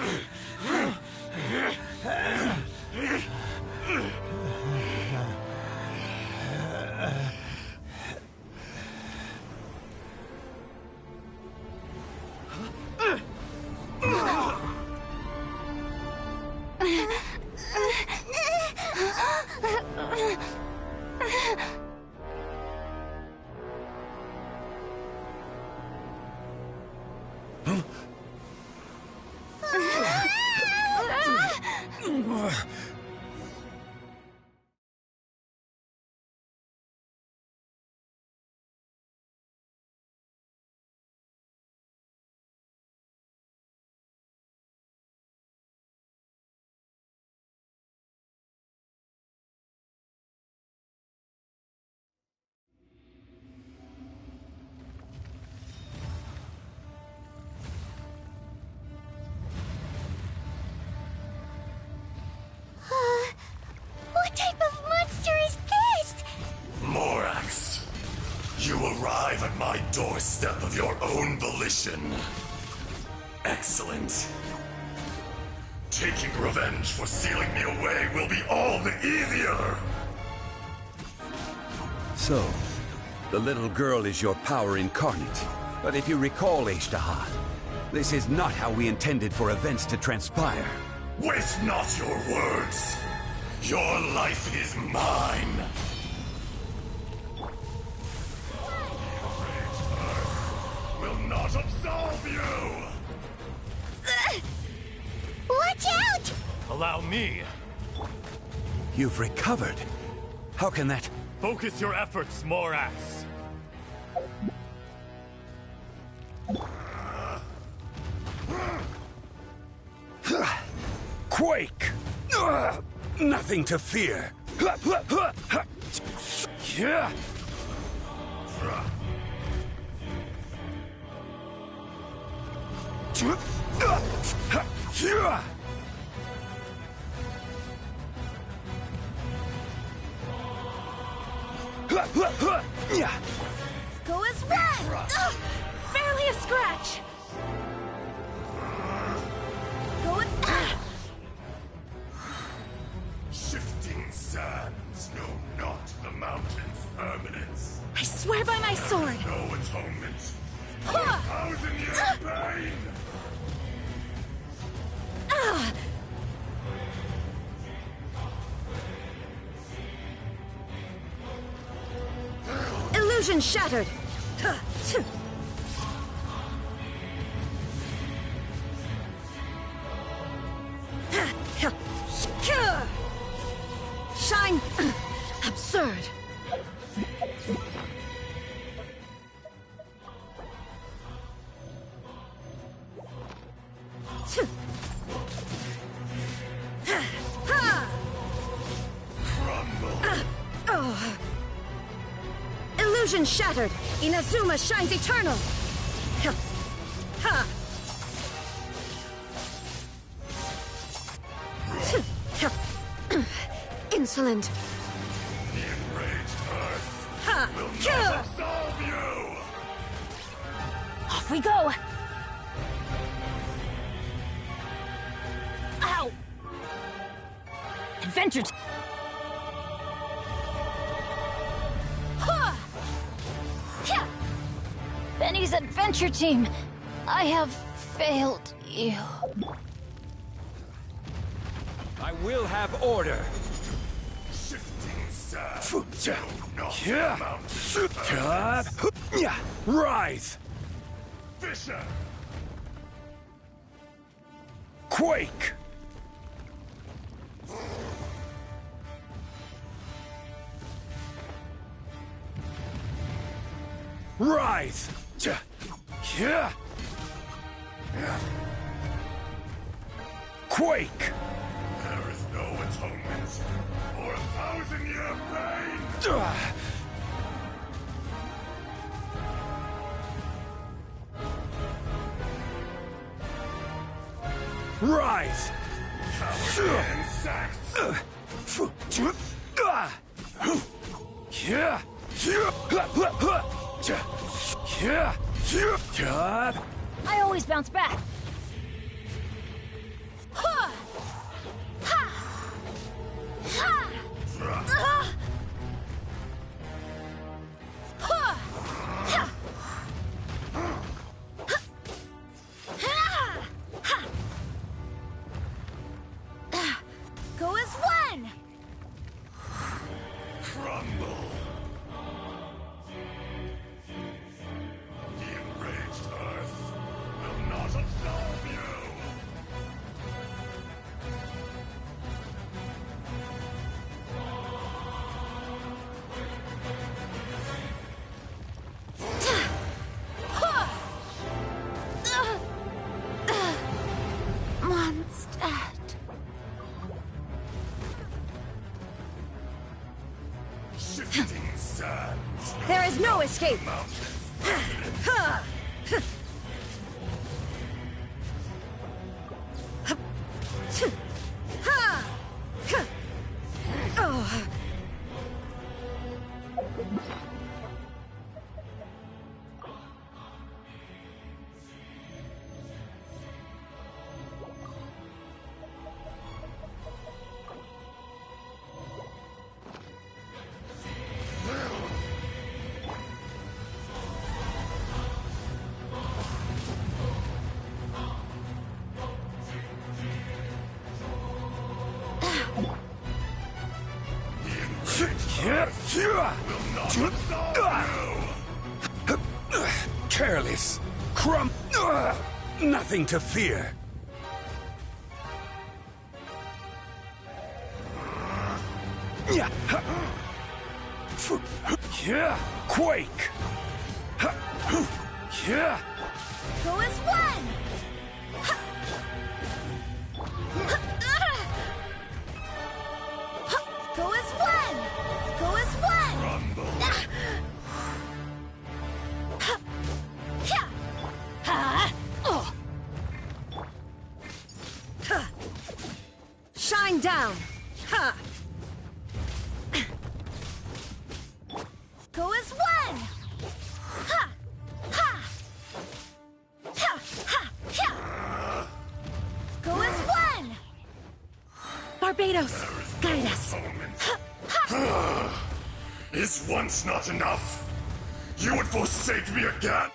S4: What type of monster is this?
S16: Morax, you arrive at my doorstep of your own volition. Excellent. Taking revenge for sealing me away will be all the easier!
S5: So, the little girl is your power incarnate. But if you recall, Ishtaha, this is not how we intended for events to transpire.
S16: Waste not your words! Your life is mine! Will not absolve you!
S4: Watch out!
S16: Allow me!
S5: You've recovered. How can that...
S16: Focus your efforts, Morax!
S5: Quake! Nothing to fear.
S7: Go as well! Barely a scratch! Go and...
S16: Shifting sands know not the mountain's permanence.
S7: I swear by my sword!
S16: No atonement for 1,000 years of pain!
S7: Illusion shattered! Shine Shine! Absurd! Illusion shattered! Inazuma shines eternal! Ha! Insolent!
S16: The enraged Earth
S7: Ha!
S16: will
S7: Kill!
S16: not absolve you!
S11: Off we go! Ow! Adventure Ha! Yeah! Benny's adventure team! I have failed you.
S3: I will have order.
S16: Shifting sand.
S3: Rise!
S16: Fisher!
S3: Quake! Rise! Quake!
S16: There is no atonement for 1,000-year pain!
S3: Rise!
S16: Cowardly insects!
S11: I always bounce back. Ha! Ha! Ha! Ha! Ha! Ha! Go as one!
S16: Crumble! The enraged Earth will not absolve you!
S11: Mondstadt.
S16: Shifting sands!
S7: There is no escape! Ha! Ha! Oh.
S3: Careless. Nothing to fear. Quake.
S11: Go as one! Go as one! Go as one!
S7: Shine down! Ha!
S11: Go as one! Ha! Ha! Ha! Ha! Ha! Go as one!
S7: Barbados, guide us!
S16: Is once not enough? You would forsake me again?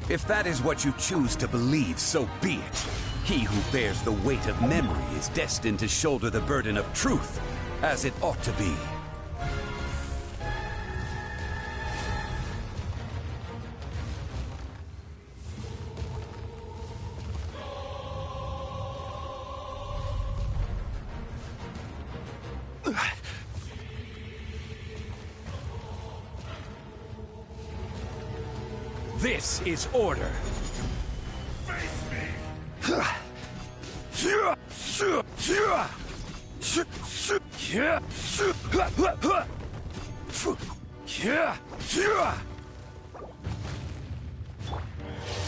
S5: If that is what you choose to believe, so be it. He who bears the weight of memory is destined to shoulder the burden of truth, as it ought to be.
S3: This is order.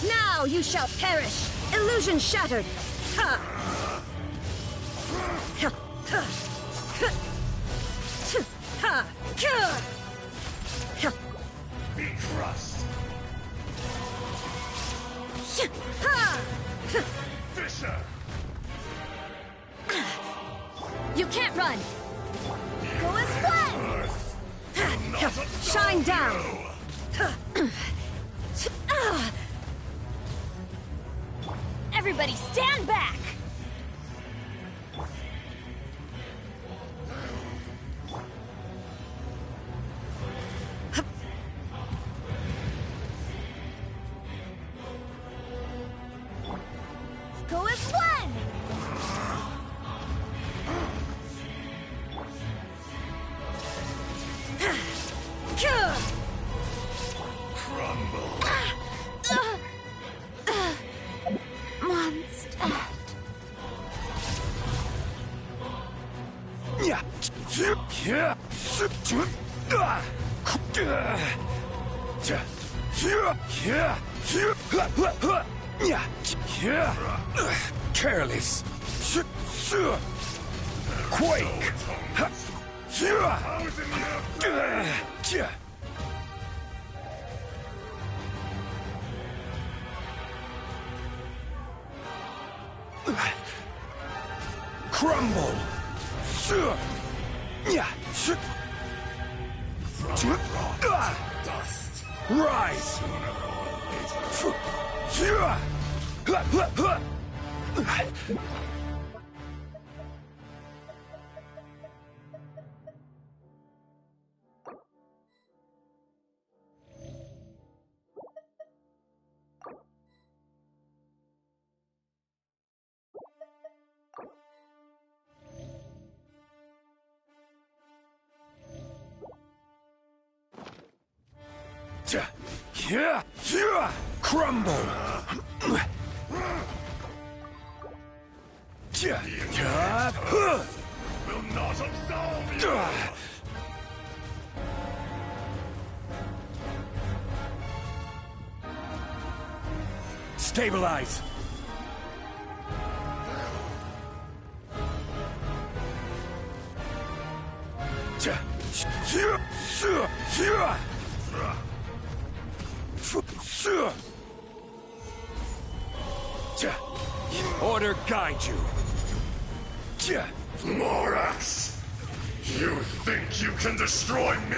S7: Now you shall perish! Illusion shattered! Ha! Ha! Ha! Ha! Ha! Ha!
S16: Be crushed.
S7: Ha!
S16: Fisher!
S7: You can't run! Go as one! Shine down!
S11: Everybody stand back!
S7: Go as one!
S16: Crumble.
S7: Monster.
S3: Careless. Quake. Crumble.
S16: Dust.
S3: Rise. Crumble.
S16: Will not absolve you.
S3: Stabilize. Order guide you.
S16: Morax! You think you can destroy me?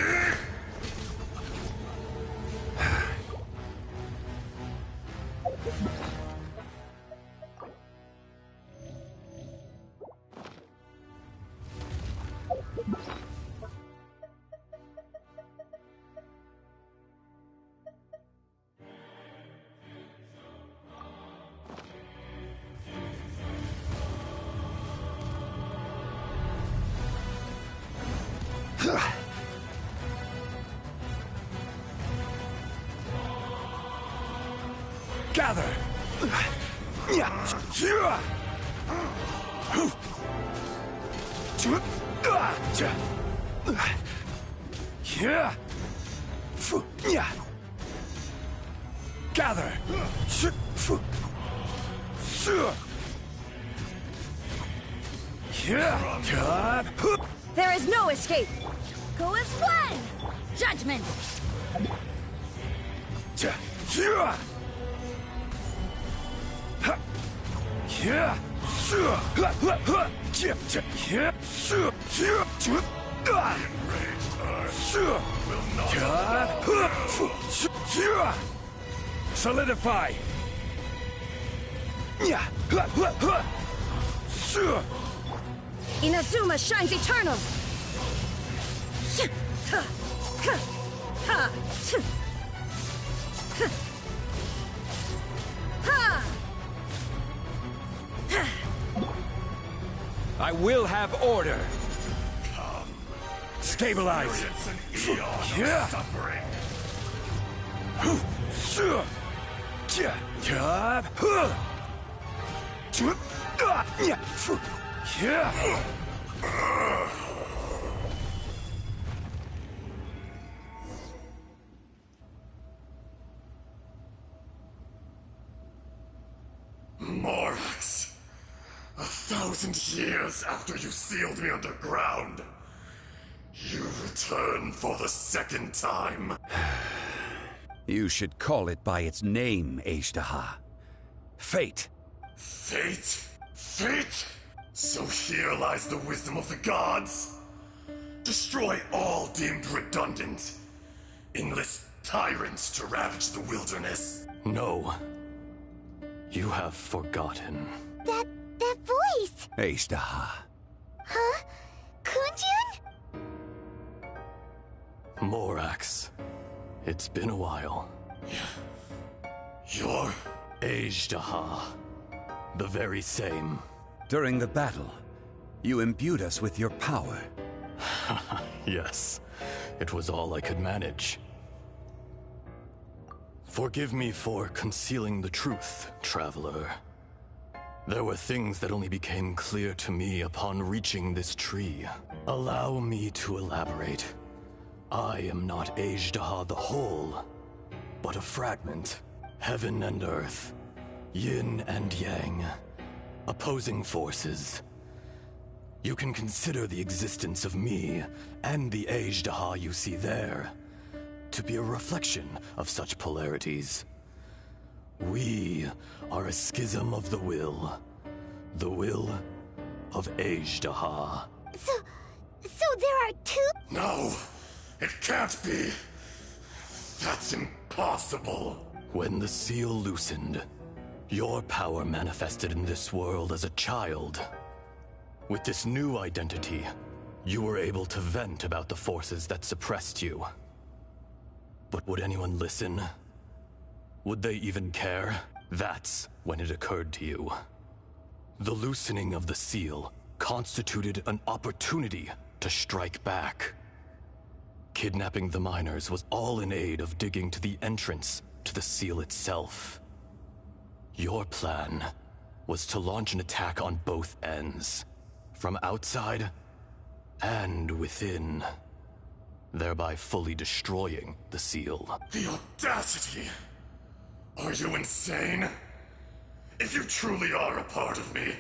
S3: Gather. Gather.
S7: There is no escape! Go as one! Judgment!
S3: Solidify.
S7: Inazuma shines eternal!
S3: I will have order. Stabilize.
S16: Experience an eon of suffering. Morax, 1,000 years after you sealed me underground, you return for the second time.
S5: You should call it by its name, Ajdaha. Fate.
S16: Fate? Fate? So here lies the wisdom of the gods. Destroy all deemed redundant. Enlist tyrants to ravage the wilderness.
S17: No. You have forgotten.
S4: That voice!
S5: Ajdaha.
S4: Huh? Kunjun?
S17: Morax. It's been a while.
S16: You're...
S17: Ajdaha. The very same.
S5: During the battle, you imbued us with your power.
S17: Yes. It was all I could manage. Forgive me for concealing the truth, Traveler. There were things that only became clear to me upon reaching this tree. Allow me to elaborate. I am not Ajdaha the whole, but a fragment. Heaven and earth, yin and yang, opposing forces. You can consider the existence of me and the Ajdaha you see there to be a reflection of such polarities. We are a schism of the will of Ajdaha.
S4: So there are two?
S16: No, it can't be. That's impossible.
S17: When the seal loosened, your power manifested in this world as a child. With this new identity, you were able to vent about the forces that suppressed you. But would anyone listen? Would they even care? That's when it occurred to you. The loosening of the seal constituted an opportunity to strike back. Kidnapping the miners was all in aid of digging to the entrance to the seal itself. Your plan was to launch an attack on both ends, from outside and within, thereby fully destroying the seal.
S16: The audacity! Are you insane? If you truly are a part of me,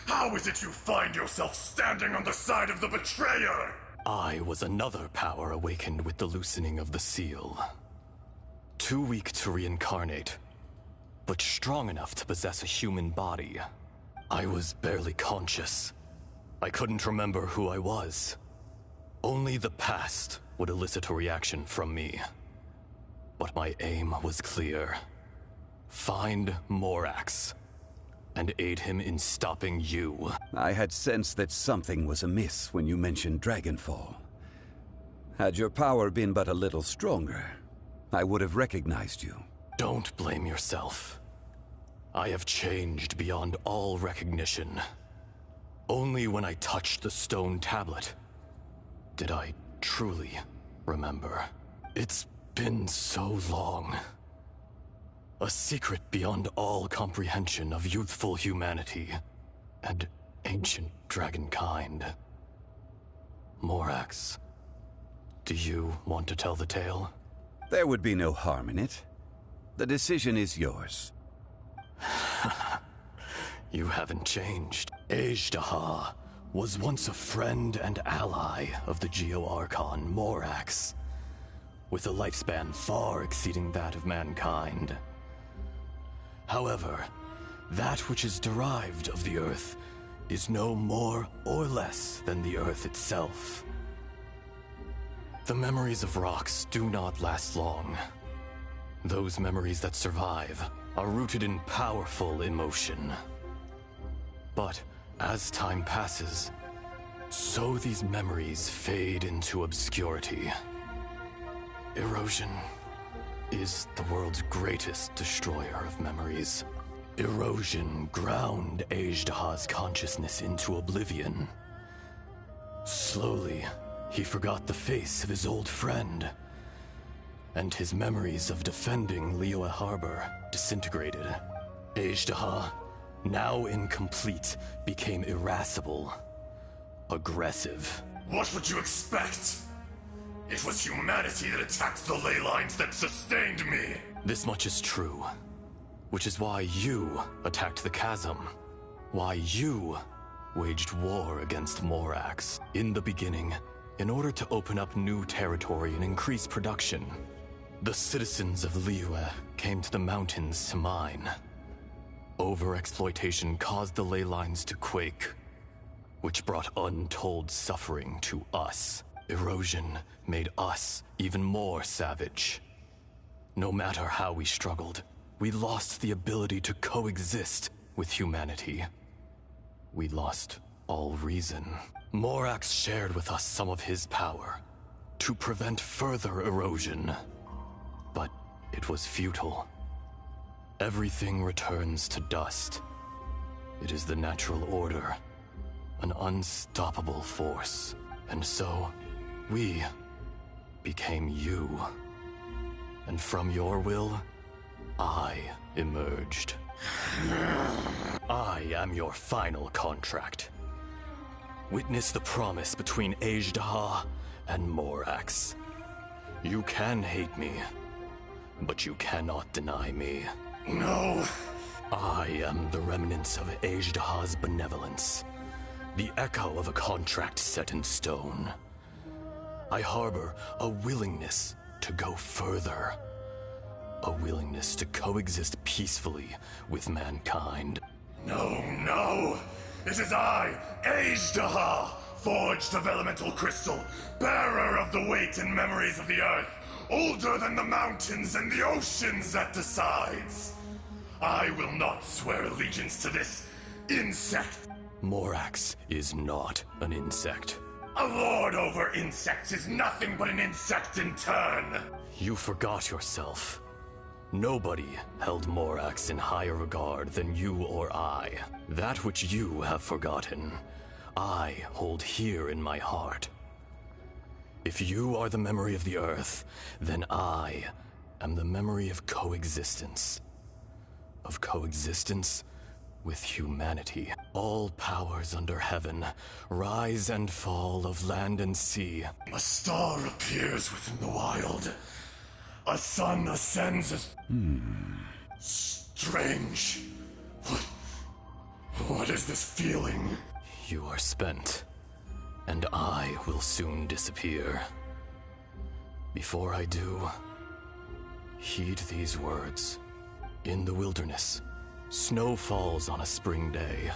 S16: how is it you find yourself standing on the side of the betrayer?
S17: I was another power awakened with the loosening of the seal. Too weak to reincarnate, but strong enough to possess a human body. I was barely conscious. I couldn't remember who I was. Only the past would elicit a reaction from me. But my aim was clear. Find Morax, and aid him in stopping you.
S5: I had sensed that something was amiss when you mentioned Dragonfall. Had your power been but a little stronger, I would have recognized you.
S17: Don't blame yourself. I have changed beyond all recognition. Only when I touched the stone tablet did I truly remember. It's been so long. A secret beyond all comprehension of youthful humanity and ancient dragonkind. Morax, do you want to tell the tale?
S5: There would be no harm in it. The decision is yours.
S17: You haven't changed. Ajdaha was once a friend and ally of the Geo-Archon Morax, with a lifespan far exceeding that of mankind. However, that which is derived of the Earth is no more or less than the Earth itself. The memories of rocks do not last long. Those memories that survive are rooted in powerful emotion. But as time passes, so these memories fade into obscurity. Erosion is the world's greatest destroyer of memories. Erosion ground Ajdaha's consciousness into oblivion. Slowly, he forgot the face of his old friend, and his memories of defending Liyue Harbor disintegrated. Ajdaha, now incomplete, became irascible, aggressive.
S16: What would you expect? It was humanity that attacked the ley lines that sustained me.
S17: This much is true, which is why you attacked the chasm. Why you waged war against Morax. In the beginning, in order to open up new territory and increase production, the citizens of Liyue came to the mountains to mine. Overexploitation caused the ley lines to quake, which brought untold suffering to us. Erosion made us even more savage. No matter how we struggled, we lost the ability to coexist with humanity. We lost all reason. Morax shared with us some of his power to prevent further erosion. But it was futile. Everything returns to dust. It is the natural order, an unstoppable force. And so, we became you. And from your will, I emerged. I am your final contract. Witness the promise between Ajdaha and Morax. You can hate me, but you cannot deny me.
S16: No!
S17: I am the remnants of Ajdaha's benevolence, the echo of a contract set in stone. I harbor a willingness to go further, a willingness to coexist peacefully with mankind.
S16: No, no! It is I, Ajdaha, forged of elemental crystal, bearer of the weight and memories of the earth, older than the mountains and the oceans that decides. I will not swear allegiance to this insect.
S17: Morax is not an insect.
S16: A lord over insects is nothing but an insect in turn.
S17: You forgot yourself. Nobody held Morax in higher regard than you or I. That which you have forgotten, I hold here in my heart. If you are the memory of the earth, then I am the memory of coexistence. Of coexistence with humanity. All powers under heaven, rise and fall of land and sea.
S16: A star appears within the wild. A sun ascends as... Strange. What is this feeling?
S17: You are spent, and I will soon disappear. Before I do, heed these words. In the wilderness, snow falls on a spring day.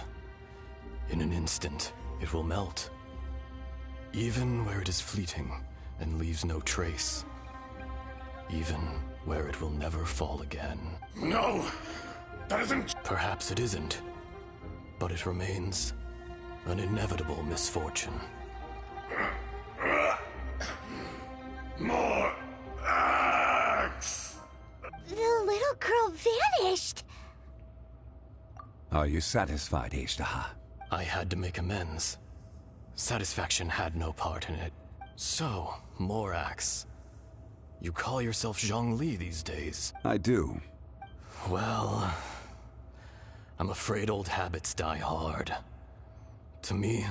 S17: In an instant, it will melt. Even where it is fleeting and leaves no trace. Even where it will never fall again.
S16: No! That isn't...
S17: Perhaps it isn't, but it remains an inevitable misfortune.
S16: More axe!
S4: The little girl vanished!
S5: Are you satisfied, Ajdaha?
S17: I had to make amends. Satisfaction had no part in it. So, Morax, you call yourself Zhongli these days?
S5: I do.
S17: Well, I'm afraid old habits die hard. To me,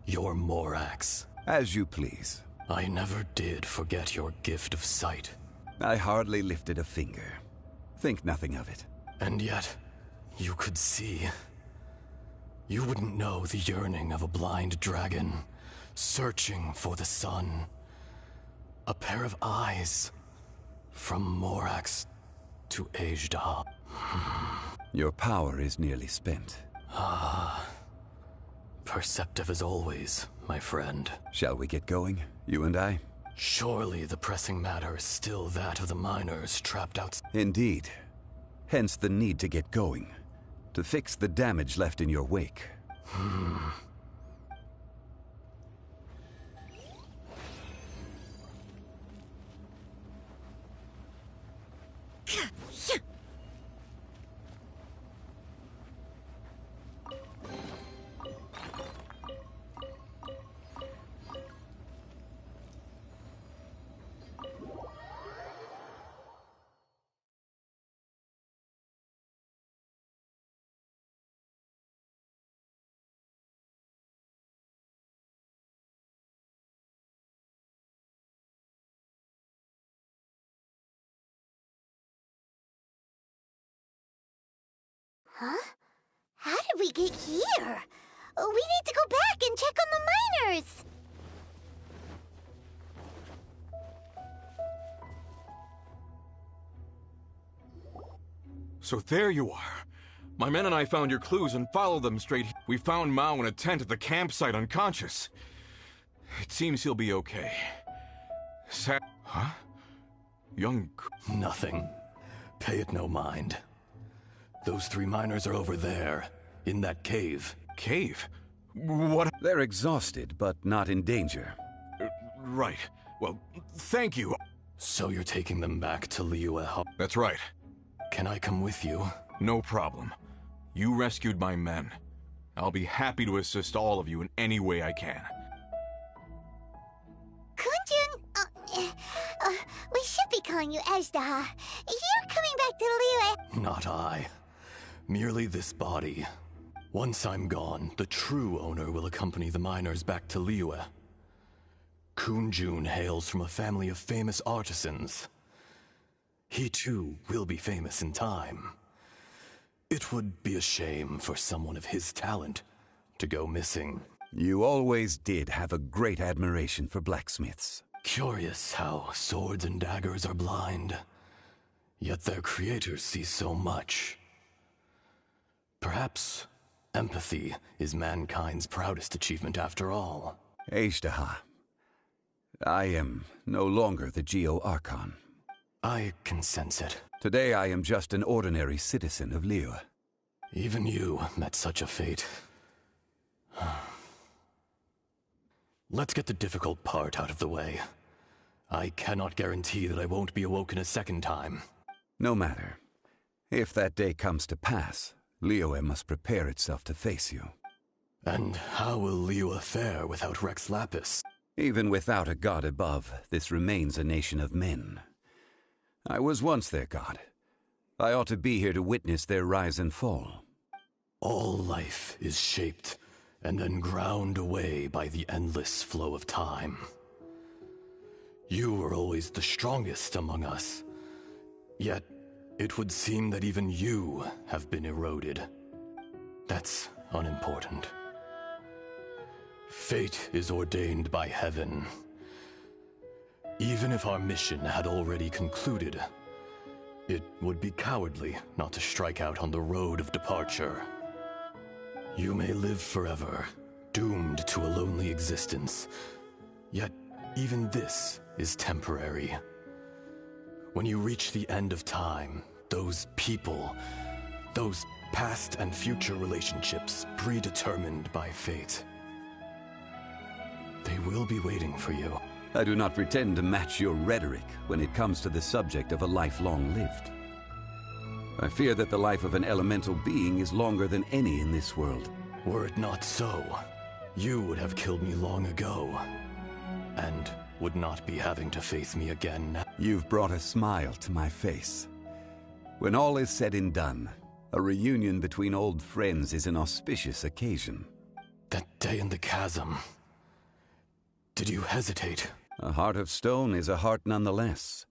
S17: you're Morax.
S5: As you please.
S17: I never did forget your gift of sight.
S5: I hardly lifted a finger. Think nothing of it.
S17: And yet, you could see. You wouldn't know the yearning of a blind dragon, searching for the sun. A pair of eyes, from Morax to Ajdaha.
S5: Your power is nearly spent.
S17: Perceptive as always, my friend.
S5: Shall we get going, you and I?
S17: Surely the pressing matter is still that of the miners trapped outside.
S5: Indeed. Hence the need to get going. To fix the damage left in your wake.
S4: Huh? How did we get here? We need to go back and check on the miners!
S8: So there you are. My men and I found your clues and followed them straight. We found Mao in a tent at the campsite unconscious. It seems he'll be okay. Huh? Young...
S17: Nothing. Pay it no mind. Those 3 miners are over there, in that cave.
S8: Cave? What?
S5: They're exhausted, but not in danger.
S8: Right. Well, thank you.
S17: So you're taking them back to Liyue?
S8: That's right.
S17: Can I come with you?
S8: No problem. You rescued my men. I'll be happy to assist all of you in any way I can.
S4: Kunjun, we should be calling you Ajdaha. You're coming back to Liyue.
S17: Not I. Merely this body. Once I'm gone, the true owner will accompany the miners back to Liyue. Kunjun hails from a family of famous artisans. He too will be famous in time. It would be a shame for someone of his talent to go missing.
S5: You always did have a great admiration for blacksmiths.
S17: Curious how swords and daggers are blind, yet their creators see so much. Perhaps empathy is mankind's proudest achievement after all.
S5: Ajdaha, I am no longer the Geo Archon.
S17: I can sense it.
S5: Today I am just an ordinary citizen of Liyue.
S17: Even you met such a fate. Let's get the difficult part out of the way. I cannot guarantee that I won't be awoken a second time.
S5: No matter. If that day comes to pass, Liyue must prepare itself to face you.
S17: And how will Liyue fare without Rex Lapis?
S5: Even without a god above, this remains a nation of men. I was once their god. I ought to be here to witness their rise and fall.
S17: All life is shaped and then ground away by the endless flow of time. You were always the strongest among us. Yet, it would seem that even you have been eroded. That's unimportant. Fate is ordained by heaven. Even if our mission had already concluded, it would be cowardly not to strike out on the road of departure. You may live forever, doomed to a lonely existence. Yet, even this is temporary. When you reach the end of time, those people, those past and future relationships predetermined by fate, they will be waiting for you.
S5: I do not pretend to match your rhetoric when it comes to the subject of a life long lived. I fear that the life of an elemental being is longer than any in this world.
S17: Were it not so, you would have killed me long ago, and would not be having to face me again now.
S5: You've brought a smile to my face. When all is said and done, a reunion between old friends is an auspicious occasion.
S17: That day in the chasm, did you hesitate?
S5: A heart of stone is a heart nonetheless.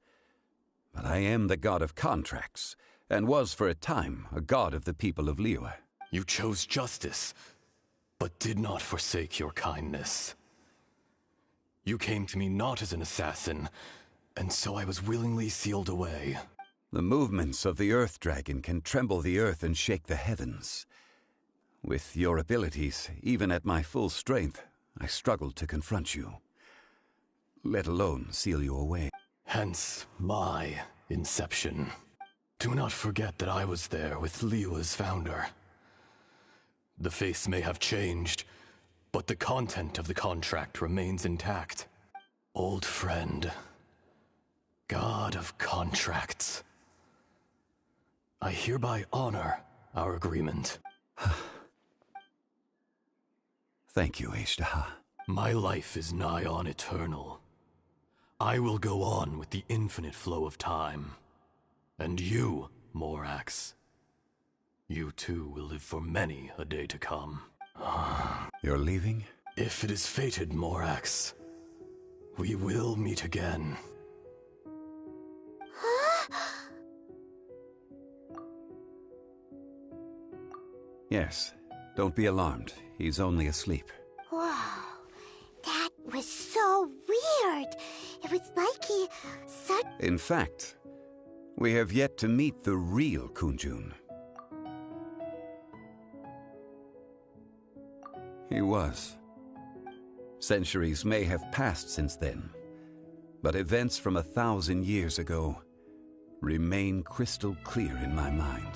S5: But I am the god of contracts, and was for a time a god of the people of Liyue.
S17: You chose justice, but did not forsake your kindness. You came to me not as an assassin, and so I was willingly sealed away.
S5: The movements of the Earth Dragon can tremble the earth and shake the heavens. With your abilities, even at my full strength, I struggled to confront you, let alone seal you away.
S17: Hence my inception. Do not forget that I was there with Liyue's founder. The face may have changed, but the content of the contract remains intact. Old friend, god of contracts, I hereby honor our agreement.
S5: Thank you, Ajdaha.
S17: My life is nigh on eternal. I will go on with the infinite flow of time. And you, Morax, you too will live for many a day to come.
S5: You're leaving?
S17: If it is fated, Morax, we will meet again.
S5: Yes. Don't be alarmed. He's only asleep.
S4: Whoa. That was so weird. It was like he...
S5: In fact, we have yet to meet the real Kunjun. He was. Centuries may have passed since then, but events from 1,000 years ago remain crystal clear in my mind.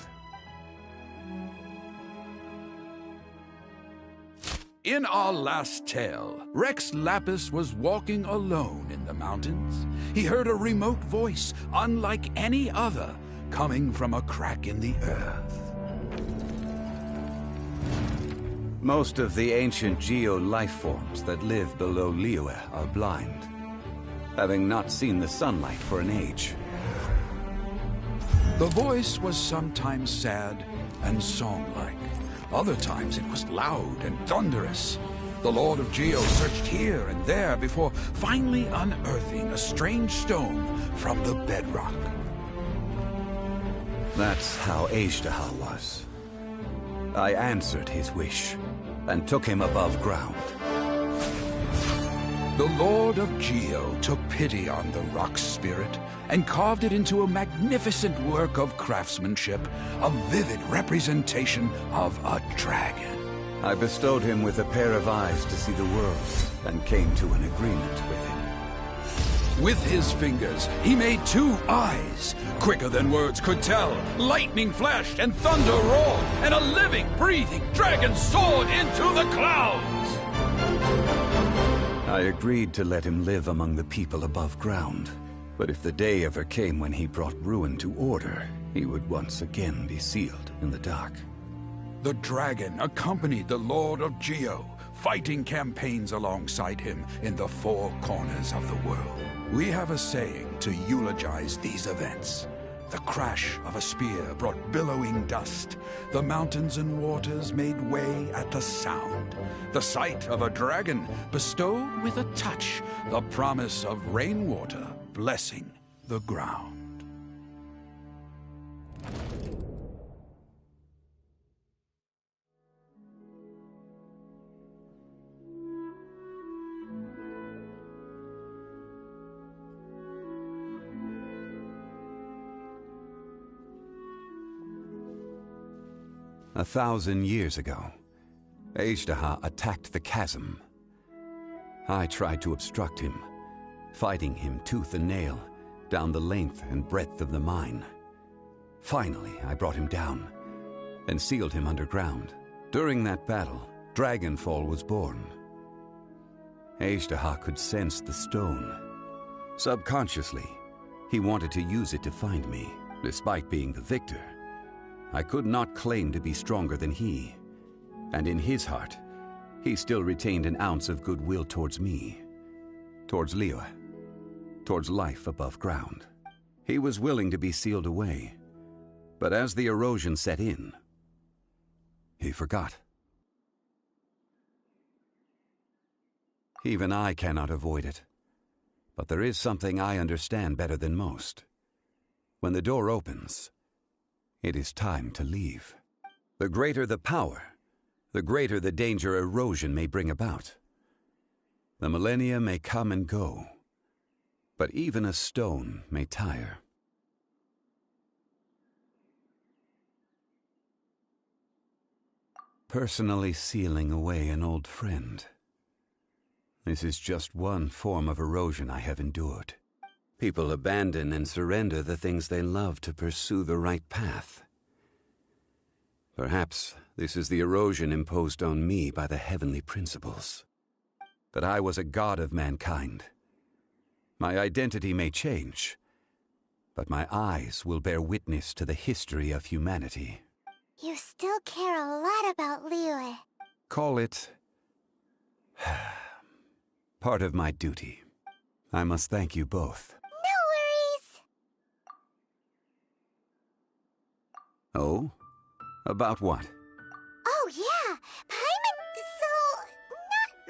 S3: In our last tale, Rex Lapis was walking alone in the mountains. He heard a remote voice, unlike any other, coming from a crack in the earth.
S5: Most of the ancient geo life forms that live below Liyue are blind, having not seen the sunlight for an age.
S3: The voice was sometimes sad and song-like. Other times it was loud and thunderous. The Lord of Geo searched here and there before finally unearthing a strange stone from the bedrock.
S5: That's how Ajdaha was. I answered his wish and took him above ground.
S3: The Lord of Geo took pity on the rock spirit and carved it into a magnificent work of craftsmanship, a vivid representation of a dragon.
S5: I bestowed him with a pair of eyes to see the world and came to an agreement with him.
S3: With his fingers, he made 2 eyes. Quicker than words could tell, lightning flashed and thunder roared, and a living, breathing dragon soared into the clouds.
S5: I agreed to let him live among the people above ground. But if the day ever came when he brought ruin to order, he would once again be sealed in the dark.
S3: The dragon accompanied the Lord of Geo, fighting campaigns alongside him in the 4 corners of the world. We have a saying to eulogize these events. The crash of a spear brought billowing dust. The mountains and waters made way at the sound. The sight of a dragon bestowed with a touch the promise of rainwater blessing the ground.
S5: A 1,000 years ago, Ajdaha attacked the chasm. I tried to obstruct him, fighting him tooth and nail down the length and breadth of the mine. Finally, I brought him down and sealed him underground. During that battle, Dragonfall was born. Ajdaha could sense the stone. Subconsciously, he wanted to use it to find me, despite being the victor. I could not claim to be stronger than he, and in his heart, he still retained an ounce of goodwill towards me, towards Liyue, towards life above ground. He was willing to be sealed away, but as the erosion set in, he forgot. Even I cannot avoid it, but there is something I understand better than most. When the door opens, it is time to leave. The greater the power, the greater the danger erosion may bring about. The millennia may come and go, but even a stone may tire. Personally sealing away an old friend. This is just one form of erosion I have endured. People abandon and surrender the things they love to pursue the right path. Perhaps this is the erosion imposed on me by the heavenly principles. That I was a god of mankind. My identity may change, but my eyes will bear witness to the history of humanity.
S4: You still care a lot about Liyue.
S5: Call it part of my duty. I must thank you both. Oh? About what?
S4: Oh, yeah.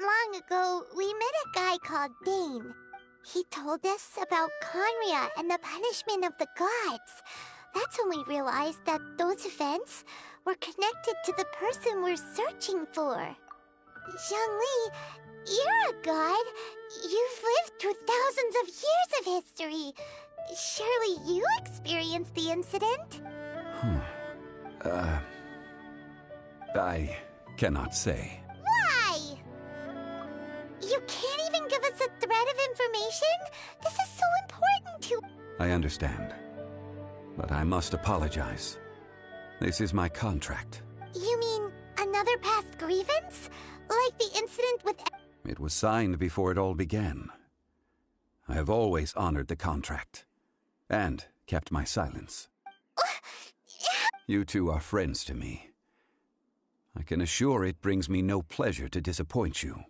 S4: Not long ago, we met a guy called Dane. He told us about Conria and the punishment of the gods. That's when we realized that those events were connected to the person we're searching for. Zhongli, you're a god. You've lived through thousands of years of history. Surely you experienced the incident?
S5: I cannot say.
S4: Why? You can't even give us a thread of information? This is so important to...
S5: I understand. But I must apologize. This is my contract.
S4: You mean another past grievance? Like the incident with...
S5: It was signed before it all began. I have always honored the contract. And kept my silence. You two are friends to me. I can assure it brings me no pleasure to disappoint you.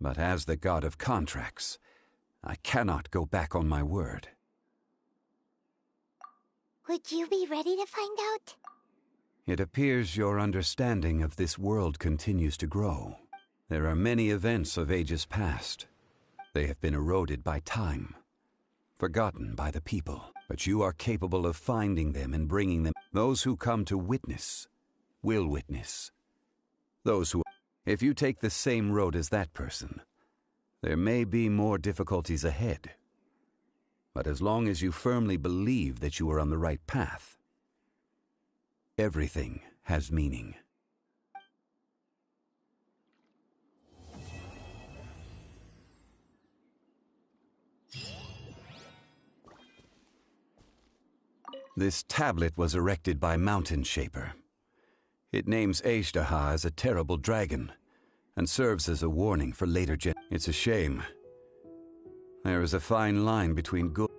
S5: But as the god of contracts, I cannot go back on my word.
S4: Would you be ready to find out?
S5: It appears your understanding of this world continues to grow. There are many events of ages past. They have been eroded by time, forgotten by the people. But you are capable of finding them and bringing them. Those who come to witness will witness. Those who... If you take the same road as that person, there may be more difficulties ahead. But as long as you firmly believe that you are on the right path, everything has meaning. This tablet was erected by Mountain Shaper. It names Azhdaha as a terrible dragon, and serves as a warning for later It's a shame. There is a fine line between good...